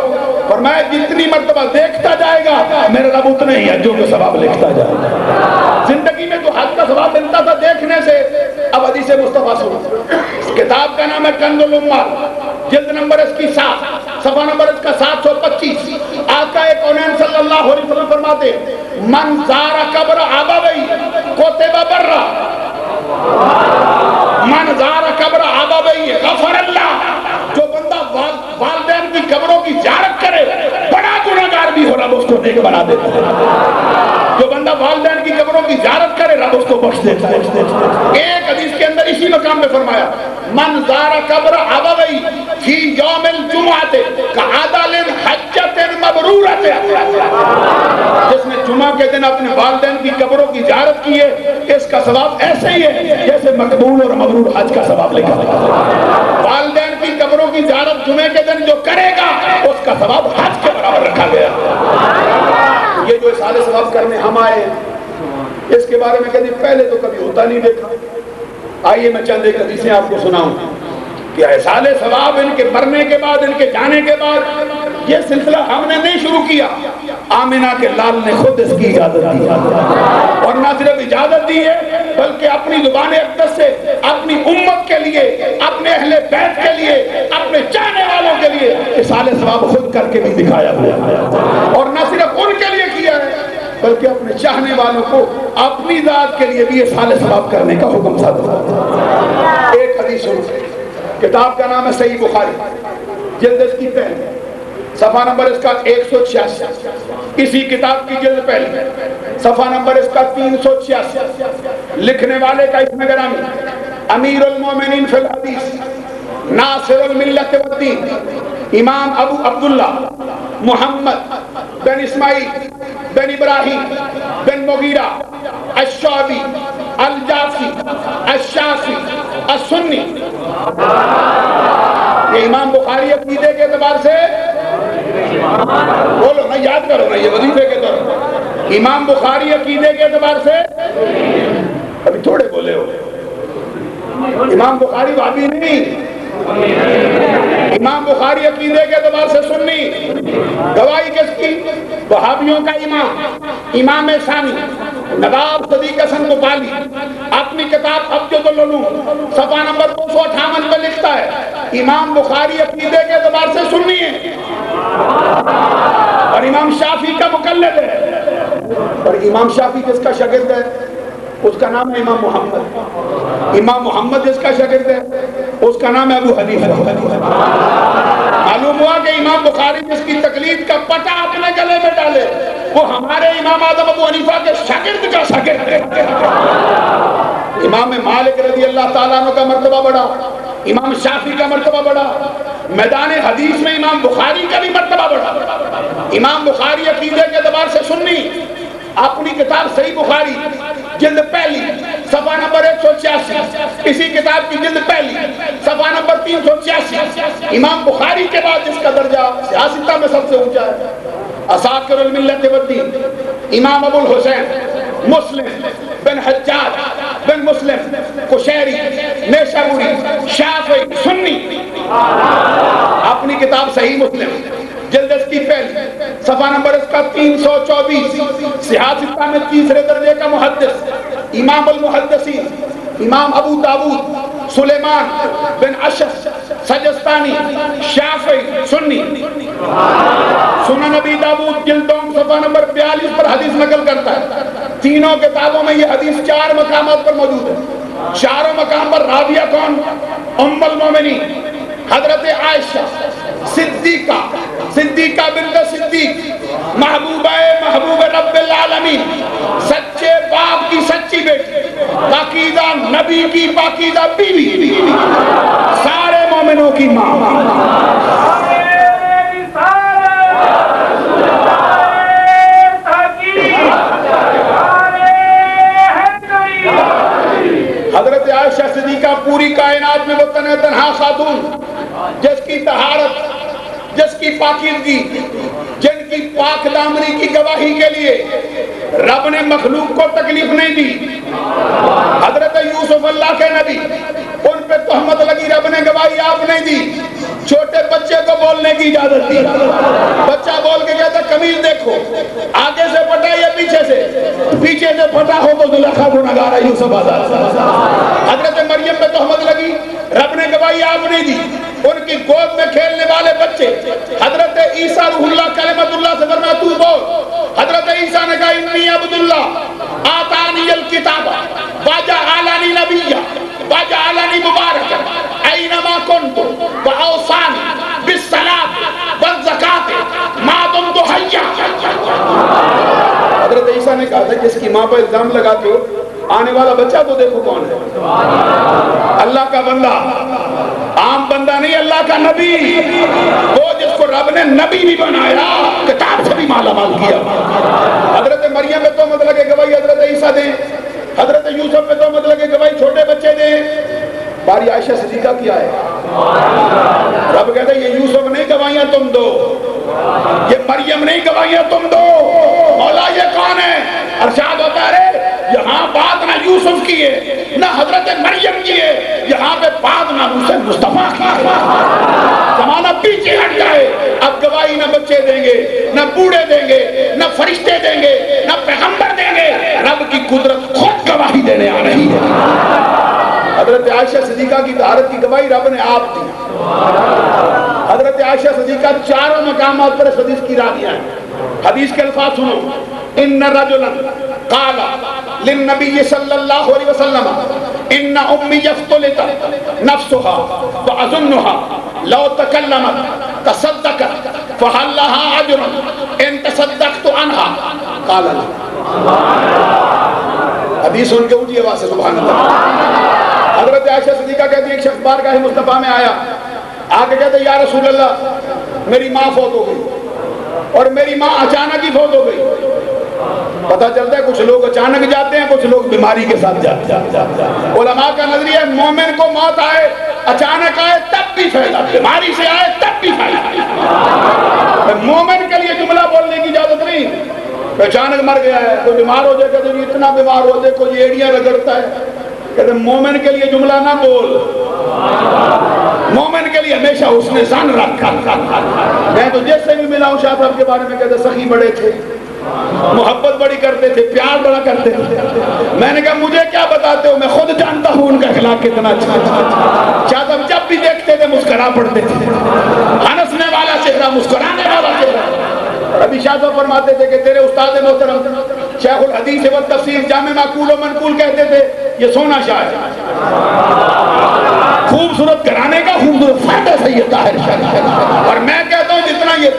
فرمایا جتنی مرتبہ دیکھتا جائے گا میرا رب اتنے ہی حجوں کے ثواب لکھتا جائے گا۔ زندگی میں تو حج کا ثواب ملتا تھا دیکھنے سے۔ اب حدیث مصطفیٰ سنو، اس کتاب کا نام ہے کنز الاموال، جلد نمبر اس کی 7، صفحہ نمبر اس کا 725۔ آقا کونین صلی اللہ علیہ وسلم فرماتے من زار قبر ابوی کتب برا، من زار قبر ابوی غفر اللہ، جو بندہ والدین کی قبروں کی زیارت کرے بڑا گناہگار بھی ہو رب اس کو نیک بنا دیتا ہے، جو بندہ والدین کی قبروں کی زیارت کرے رب اس کو بخش دیتا ہے۔ ایک حدیث کے اندر اسی مقام میں فرمایا من زار قبر ابوی فی یوم الجمعۃ کعدل حجۃ مبرورۃ، جس نے جمعہ کے دن اپنے والدین کی قبروں کی زیارت کی ہے اس کا ثواب ایسے ہی ہے جیسے مقبول اور مبرور حج کا ثواب لکھا ہے۔ والدین کی قبروں کی زیارت جمعے کے دن جو کرے گا اس کا ثواب حج کے برابر رکھا گیا۔ یہ جو اصالہ ثواب کرنے ہم آئے اس کے بارے میں کہتے پہلے تو کبھی ہوتا نہیں دیکھا۔ آئیے میں چند ایک حدیثیں آپ کو سناؤں کہ احسال ثواب ان کے مرنے کے بعد، ان کے جانے کے بعد یہ سلسلہ ہم نے نہیں شروع کیا، آمنہ کے لال نے خود اس کی اجازت دی، اور نہ صرف اجازت دی ہے بلکہ اپنی زبان اقدس سے اپنی امت کے لیے، اپنے اہل بیت کے لیے، اپنے چاہنے والوں کے لیے اصال ثواب خود کر کے بھی دکھایا ہوا، اور نہ صرف ان کے لیے کیا ہے بلکہ اپنے چاہنے والوں کو اپنی ذات کے لیے بھی اصال ثواب کرنے کا حکم صادر۔ ایک حدیث سنو، کتاب کا نام ہے صحیح بخاری، جلد اس کی پہلی، صفحہ نمبر اس کا 186، اسی کتاب کی جلد پہلی، صفحہ نمبر اس کا 386، لکھنے والے کا اسم گرامی امیر المومنین فی الحدیث ناصر الملت والدین امام ابو عبداللہ محمد بن اسماعیل بن ابراہیم بن مغیرہ الشعبی الجعفری الشافعی السنی۔ یہ امام بخاری عقیدے کے اعتبار سے، بولو نا، یاد کرو نا، یہ وظیفے کے طور، امام بخاری عقیدے کے اعتبار سے، ابھی تھوڑے بولے ہو، امام بخاری وہابی نہیں، امام بخاری عقیدے کے اعتبار سے سنی، گواہی کس کی؟ وہابیوں کا امام ثانی نواب صدیق حسن بخاری اپنی کتاب ابجد العلوم صفحہ نمبر 258 میں لکھتا ہے امام بخاری عقیدے کے اعتبار سے سنی ہے اور امام شافعی کا مقلد ہے، اور امام شافعی کس کا شاگرد ہے؟ اس کا نام ہے امام محمد، امام محمد جس کا شاگرد ہے اس کا نام ہے ابو حنیفہ۔ معلوم ہوا کہ امام بخاری جس کی تقلید کا پتہ اپنے گلے میں ڈالے وہ ہمارے امام اعظم ابو حنیفہ کے شاگرد کا شاگرد ہے۔ امام مالک رضی اللہ تعالیٰ عنہ کا مرتبہ بڑھا، امام شافعی کا مرتبہ بڑھا، میدان حدیث میں امام بخاری کا بھی مرتبہ بڑھا۔ امام بخاری عقیدے کے اعتبار سے سنی، اپنی کتاب صحیح بخاری جلد پہلی صفحہ نمبر 186، اسی کتاب کی جلد پہلی صفحہ نمبر 386، امام بخاری کے بعد جس کا درجہ سیاستہ میں سب سے اونچا ہے، اساکر الملت والدین امام ابو الحسین مسلم بن حجاج بن مسلم قشیری نیشابوری شافعی سنی، اپنی کتاب صحیح مسلم جلد اس کی پہلی صفحہ نمبر اس کا 324، سیاستہ میں تیسرے درجے کا محدث امام المحدثین امام ابو داود سلیمان بن اشعث سجستانی شافعی سنی، سنن نبی داود جلد صفحہ نمبر 42 پر حدیث نقل کرتا ہے۔ تینوں کتابوں میں یہ حدیث 4 مقامات پر موجود ہے، چاروں مقام پر راویہ کون؟ ام المومنین حضرت عائشہ صدیقہ بنت صدیق محبوب رب العالمین، سچے باپ کی سچی بیٹی، پاکیزہ نبی کی پاکیزہ بیوی، سارے مومنوں کی ماں۔ حضرت عائشہ صدیقہ پوری کائنات میں وہ تنہا خاتون جس کی طہارت، جس کی پاکیزگی، جن کی پاک دامنی کی گواہی کے لیے رب نے مخلوق کو تکلیف نہیں دی۔ حضرت یوسف اللہ کے نبی، ان پہ تہمت لگی، رب نے گواہی آپ نہیں دی، چھوٹے بچے کو بولنے کی اجازت دی، بچہ بول کے کہتا قمیض دیکھو آگے سے پھٹا یا پیچھے سے پھٹا ہو تو زلیخا گنہگار ہے یوسف آزاد۔ حضرت مریم پہ تہمت لگی، رب نے گواہی آپ نہیں دی، ان کی گود میں کھیلنے والے بچے، حضرت عیسیٰ روح اللہ کلمت اللہ سے فرمایا تو بول، حضرت عیسیٰ نے کہا انی عبد اللہ آتانی الکتاب وجعلنی نبیا وجعلنی مبارکا اینما کنت واوصانی بالصلاۃ والزکاۃ ما دمت حیا۔ حضرت عیسیٰ نے کہا تھا جس کی ماں پر الزام لگاتے ہو آنے والا بچہ تو دیکھو کون ہے، اللہ کا بندہ، عام بندہ نہیں، اللہ کا نبی، وہ جس کو رب نے نبی بھی بنایا، کتاب سے بھی مالا مال کیا۔ حضرت مریم پہ تہمت لگے گواہی حضرت عیسیٰ دیں، حضرت یوسف پہ تہمت لگے گواہی چھوٹے بچے دیں، باری عائشہ صدیقہ کیا ہے؟ رب کہتا ہے یہ یوسف نہیں گواہیاں تم دو، یہ مریم نہیں گواہیاں تم دو، مولا یہ کون ہے؟ ارشاد ہوتا ہے یہاں بات نہ یوسف کی ہے نہ حضرت مریم کی ہے، یہاں پہ بات نہ حسین مصطفیٰ کی ہے۔ زمانہ پیچھے ہٹ جائے، اب گواہی نہ بچے دیں گے، نہ بوڑھے دیں گے، نہ فرشتے دیں گے، نہ پیغمبر دیں گے، رب کی قدرت خود گواہی دینے آ رہی ہے۔ طہارت کی گواہی رب نے آپ دی. حضرت عائشہ صدیقہ چاروں مقامات پر اس حدیث کی راویہ ہیں. حدیث کے الفاظ سنو. ان رجلا قال للنبی صلی اللہ علیہ وسلم ان امی یفتلت نفسها واظنها لو تکلمت تصدقت فهل لها اجر ان تصدقت عنها قال لا. حدیث سن کے اونچی آواز سے سبحان اللہ. حضرت عائشہ صدیقہ کہتی ہے ایک شخص بارگاہ مصطفیٰ میں آیا, آگے کہتے یا رسول اللہ میری ماں فوت ہو گئی اور میری ماں اچانک ہی فوت ہو گئی. پتہ چلتا ہے کچھ لوگ اچانک جاتے ہیں, کچھ لوگ بیماری کے ساتھ جاتے ہیں. علماء کا نظریہ مومن کو موت آئے, اچانک آئے تب بھی فائدہ, بیماری سے آئے تب بھی فائدہ. مومن کے لیے جملہ بولنے کی اجازت نہیں. اچانک مر گیا ہے, کوئی بیمار ہو جائے کہتے ہیں اتنا بیمار ہو جائے کوئی ایڑیاں رگڑتا ہے, کہتے ہیں مومن کے لیے جملہ نہ بول. مومن کے لیے ہمیشہ حسن ظن رکھ. میں تو جس سے بھی ملا ہوں شاہ صاحب کے بارے میں کہتے سخی بڑے تھے, محبت بڑی کرتے تھے, پیار بڑا کرتے تھے. میں نے کہا مجھے کیا بتاتے ہو, میں خود جانتا ہوں ان کا اخلاق کتنا اچھا. شاہ صاحب جب بھی دیکھتے تھے مسکرا پڑتے تھے, ہنسنے والا چہرہ, مسکرانے والا چہرہ. ابھی شاہ صاحب فرماتے تھے کہ تیرے استاد محترم شیخ الحدیث و تفسیر جامع معقول و منقول کہتے تھے یہ سونا شاہ ہے, خوبصورت گھرانے کا خوبصورت فائدہ سے یہ طاہر شاہ. اور میں کہتا ہوں جتنا یہ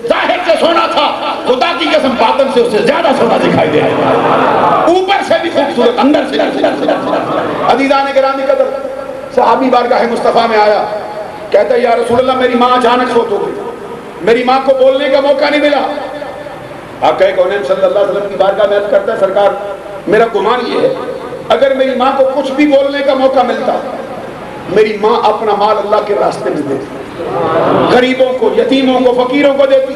ظاہر سے سونا تھا, خدا کی قسم باطن سے اس سے زیادہ سونا دکھائی دے رہا ہے, اوپر سے بھی خوبصورت, اندر سے. عزیزان گرامی قدر, صحابی بارگاہ مصطفیٰ میں آیا, کہتا ہے یا رسول اللہ میری ماں اچانک فوت ہو گئی, میری ماں کو بولنے کا موقع نہیں ملا. آقا کونین صلی اللہ علیہ وسلم کی بارگاہ میں عرض کرتا ہے سرکار میرا گمان یہ ہے اگر میری ماں کو کچھ بھی بولنے کا موقع ملتا میری ماں اپنا مال اللہ کے راستے میں دیتی, غریبوں کو, یتیموں کو, فقیروں کو دیتی.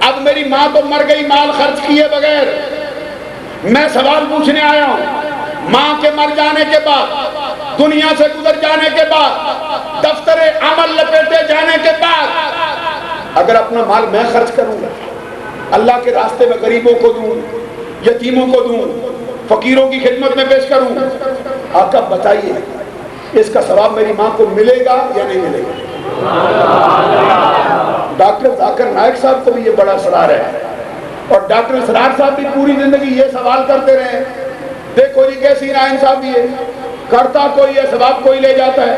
اب میری ماں تو مر گئی مال خرچ کیے بغیر. میں سوال پوچھنے آیا ہوں, ماں کے مر جانے کے بعد, دنیا سے گزر جانے کے بعد, دفتر عمل لپیٹے جانے کے بعد اگر اپنا مال میں خرچ کروں, اللہ کے راستے میں غریبوں کو دوں, یتیموں کو دوں, فقیروں کی خدمت میں پیش کروں, آقا بتائیے اس کا ثواب میری ماں کو ملے گا یا نہیں ملے گا؟ ڈاکٹر ذاکر نائک صاحب کو بھی یہ بڑا اصرار ہے, اور ڈاکٹر اسرار صاحب بھی پوری زندگی یہ سوال کرتے رہے. دیکھو جی کیسی ناانصافی ہے, کرتا کوئی ہے ثواب کوئی لے جاتا ہے,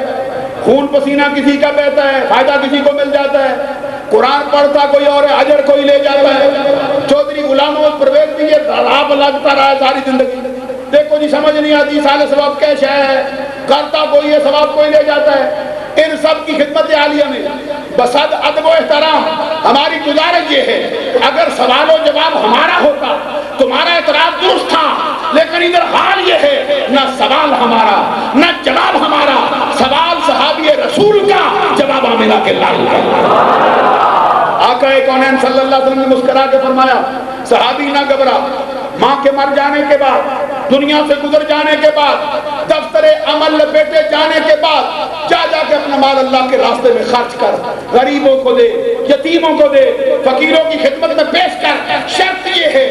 خون پسینہ کسی کا بہتا ہے فائدہ کسی کو مل جاتا ہے, قرآن پڑھتا کوئی اور ہے اجر کوئی لے جاتا ہے. چودھری غلام محمد پرویز بھی یہ عذاب لگتا رہا ہے ساری زندگی. دیکھو جی سمجھ نہیں آتی سال ثواب کیسے ہے, کرتا کوئی ہے ثواب کوئی لے جاتا ہے. ان سب کی خدمت عالیہ میں بصد ادب و احترام ہماری گزارش یہ ہے اگر سوال و جواب ہمارا ہوتا تمہارا اعتراض درست تھا, لیکن ادھر حال یہ ہے نہ سوال ہمارا نہ جواب ہمارا, سوال صحابی رسول کا, جواب آمنہ کے لال کا. آقا کونین صلی اللہ علیہ وسلم نے مسکرا کے فرمایا صحابی نہ گھبرا, ماں کے مر جانے کے بعد, دنیا سے گزر جانے کے بعد, دفتر عمل لپیٹے جانے کے بعد جا جا کے اپنا مال اللہ کے راستے میں خرچ کر, غریبوں کو دے, یتیموں کو دے, فقیروں کی خدمت میں پیش کر. شرط یہ ہے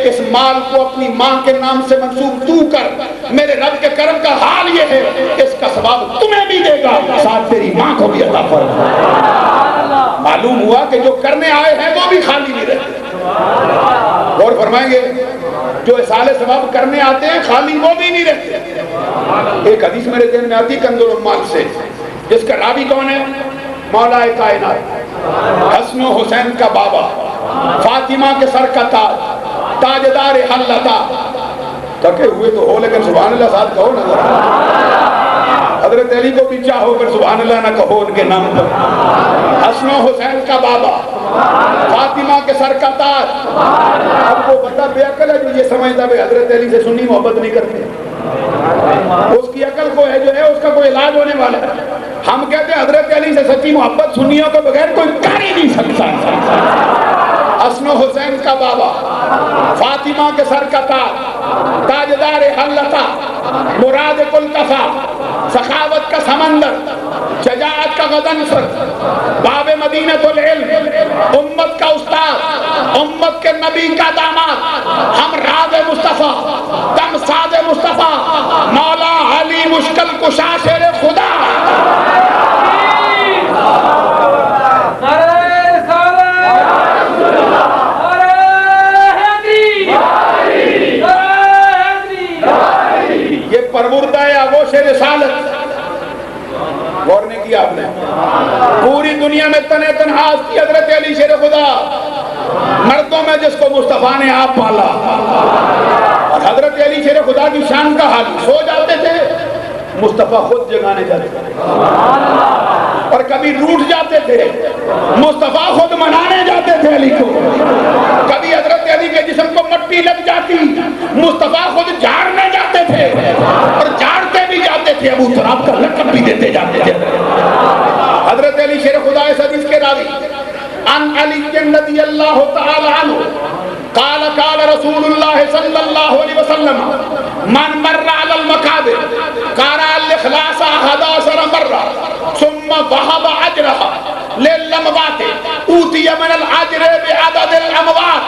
اس مال کو اپنی ماں کے نام سے منسوب تو کر. میرے رب کے کرم کا حال یہ ہے اس کا ثواب تمہیں بھی دے گا, ساتھ تیری ماں کو بھی عطا فرمائے. معلوم ہوا کہ جو کرنے آئے ہیں وہ بھی خالی نہیں رہتے. غور فرمائیں گے, جو اصال ثواب کرنے آتے ہیں خالی وہ بھی نہیں رہتے. ایک حدیث میرے ذہن میں آتی کنز العمال سے, جس کا راوی کون ہے؟ مولا کائنات, حسن و حسین کا بابا, فاطمہ کے سر کا تاج, تاجدار حلتا. تھکے ہوئے تو ہو لیکن سبحان اللہ ساتھ کہو نا. حضرت علی کو بھی چاہو پھر سبحان اللہ نہ کہو ان کے نام پر. حسن و حسین کا بابا, فاطمہ کے سر کا تاج. اب وہ بندہ بے عقل ہے جو یہ سمجھتا ہے حضرت علی سے سنی محبت نہیں کرتے, اس کی عقل کو ہے جو ہے اس کا کوئی علاج ہونے والا ہے. ہم کہتے ہیں حضرت علی سے سچی محبت سنیوں کے بغیر کوئی کر ہی نہیں سکتا. حسن و حسین کا بابا, فاطمہ کے سر کا تاج, تاجدار حلتا, مراد کل کفا, سخاوت کا سمندر, شجاعت کا غضنفر, باب مدینۃ العلم, امت کا استاد, امت کے نبی کا داماد, ہم راز مصطفیٰ, دم ساز مصطفیٰ, مولا علی مشکل کشا شیر غور نہیں کیا آپ نے؟ پوری دنیا میں تنہ تنہا کی حضرت علی شیر خدا، مردوں میں جس کو مصطفیٰ نے آپ پالا، اور حضرت علی شیر خدا کی شان کا حال، سو جاتے تھے مصطفیٰ خود جگانے جاتے تھے، اور کبھی روٹ جاتے تھے مصطفیٰ خود منانے جاتے تھے علی کو، کبھی حضرت علی کے جسم کو مٹی لگ جاتی مصطفیٰ خود جھاڑنے جاتے تھے، اور جھاڑتے بھی جاتے تھے، ابو تراب کا لقب بھی دیتے جاتے تھے۔ حضرت علی شیر خدا اس حدیث کے راوی عن علی رضی اللہ تعالی عنہ قال قال رسول اللہ صلی اللہ علیہ وسلم من مر علی المقابر قرأ الاخلاص 11 مرہ ثم وهب اجرها للاموات اوتی من الاجر بعدد الاموات۔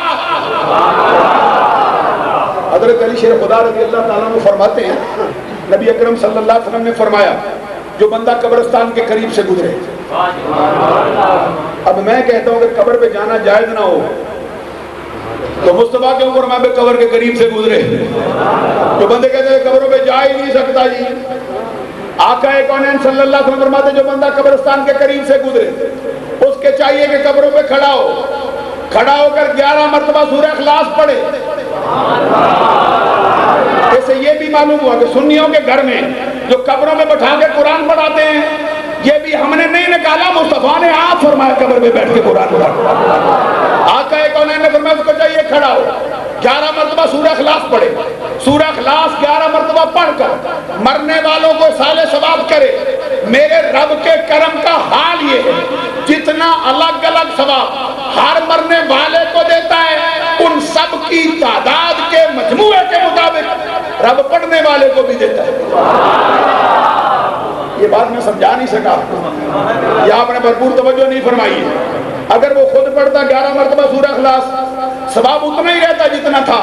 حضرت علی شیر خدا رضی اللہ تعالیٰ عنہ فرماتے ہیں نبی اکرم صلی اللہ علیہ وسلم نے فرمایا جو بندہ قبرستان کے قریب سے گزرے، اب میں کہتا ہوں کہ قبر پہ جانا جائز نہ ہو تو مصطفیٰ کے اوپر میں قبر کے قریب سے گزرے، جو بندے کہتے ہیں قبروں پہ جا ہی نہیں سکتا جی، آقا کونین صلی اللہ علیہ وسلم فرماتے جو بندہ قبرستان کے قریب سے گزرے اس کے چاہیے کہ قبروں پہ کھڑا ہو کر 11 مرتبہ سورہ اخلاص پڑھے۔ اس سے یہ بھی معلوم ہوا کہ سنیوں کے گھر میں جو قبروں میں بٹھا کے قرآن پڑھاتے ہیں یہ بھی ہم نے نہیں نکالا، مصطفیٰ نے آپ فرمایا قبر میں بیٹھ کے قرآن پڑھا۔ آقا کونین نے فرمایا اس کو چاہیے کھڑا ہو 11 مرتبہ سورہ اخلاص پڑھے، سورہ اخلاص 11 مرتبہ پڑھ کر مرنے والوں کو سال ثواب کرے۔ میرے رب کے کرم کا حال یہ ہے جتنا الگ الگ ثواب ہر مرنے والے کو دیتا ہے ان سب کی تعداد کے مجموعے کے مطابق رب پڑھنے والے کو بھی دیتا ہے۔ یہ بات میں سمجھا نہیں سکا آپ کو، یہ آپ نے بھرپور توجہ نہیں فرمائی ہے۔ اگر وہ خود پڑھتا 11 مرتبہ سورہ اخلاص ثواب اتنا ہی رہتا جتنا تھا،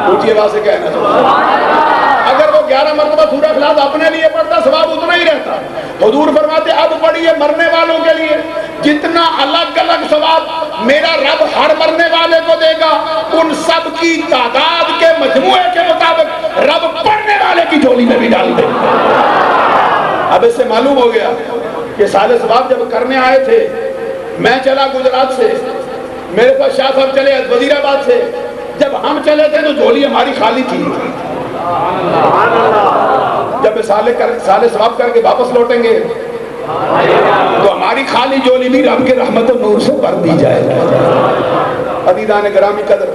اونچی آواز سے کہنا چاہتا، اگر وہ 11 مرتبہ سورہ اخلاص اپنے لیے پڑھتا ثواب اتنا ہی رہتا۔ حضور فرماتے اب پڑھیے مرنے والوں کے لیے جتنا الگ الگ ثواب میرا رب ہر مرنے والے کو دے گا ان سب کی تعداد کے مجموعے کے مطابق رب پڑھنے والے کی جھولی میں بھی ڈال دے گا۔ اب اس سے معلوم ہو گیا کہ سال ثواب جب کرنے آئے تھے، میں چلا گجرات سے، میرے پاس شاہ صاحب چلے وزیر آباد سے، جب ہم چلے تھے تو جھولی ہماری خالی تھی، جب سال ثواب کر کے واپس لوٹیں گے تو ہماری خالی جھولی بھی رب کے رحمت و نور سے بھر دی جائے گی۔ عزیزان گرامی قدر،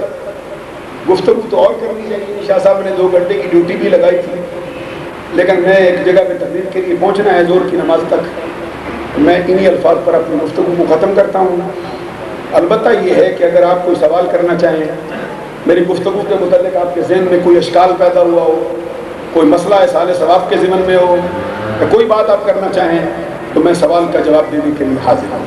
گفتگو تو اور کرنی چاہیے، شاہ صاحب نے 2 گھنٹے کی ڈیوٹی بھی لگائی تھی، لیکن میں ایک جگہ پہ تقریر کے لیے پہنچنا ہے زور کی نماز تک، میں انہی الفاظ پر اپنی گفتگو کو ختم کرتا ہوں۔ البتہ یہ ہے کہ اگر آپ کوئی سوال کرنا چاہیں، میری گفتگو کے متعلق آپ کے ذہن میں کوئی اشکال پیدا ہوا ہو، کوئی مسئلہ ہے سال ثواب کے ضمن میں ہو، یا کوئی بات آپ کرنا چاہیں تو میں سوال کا جواب دینے کے لیے حاضر ہوں۔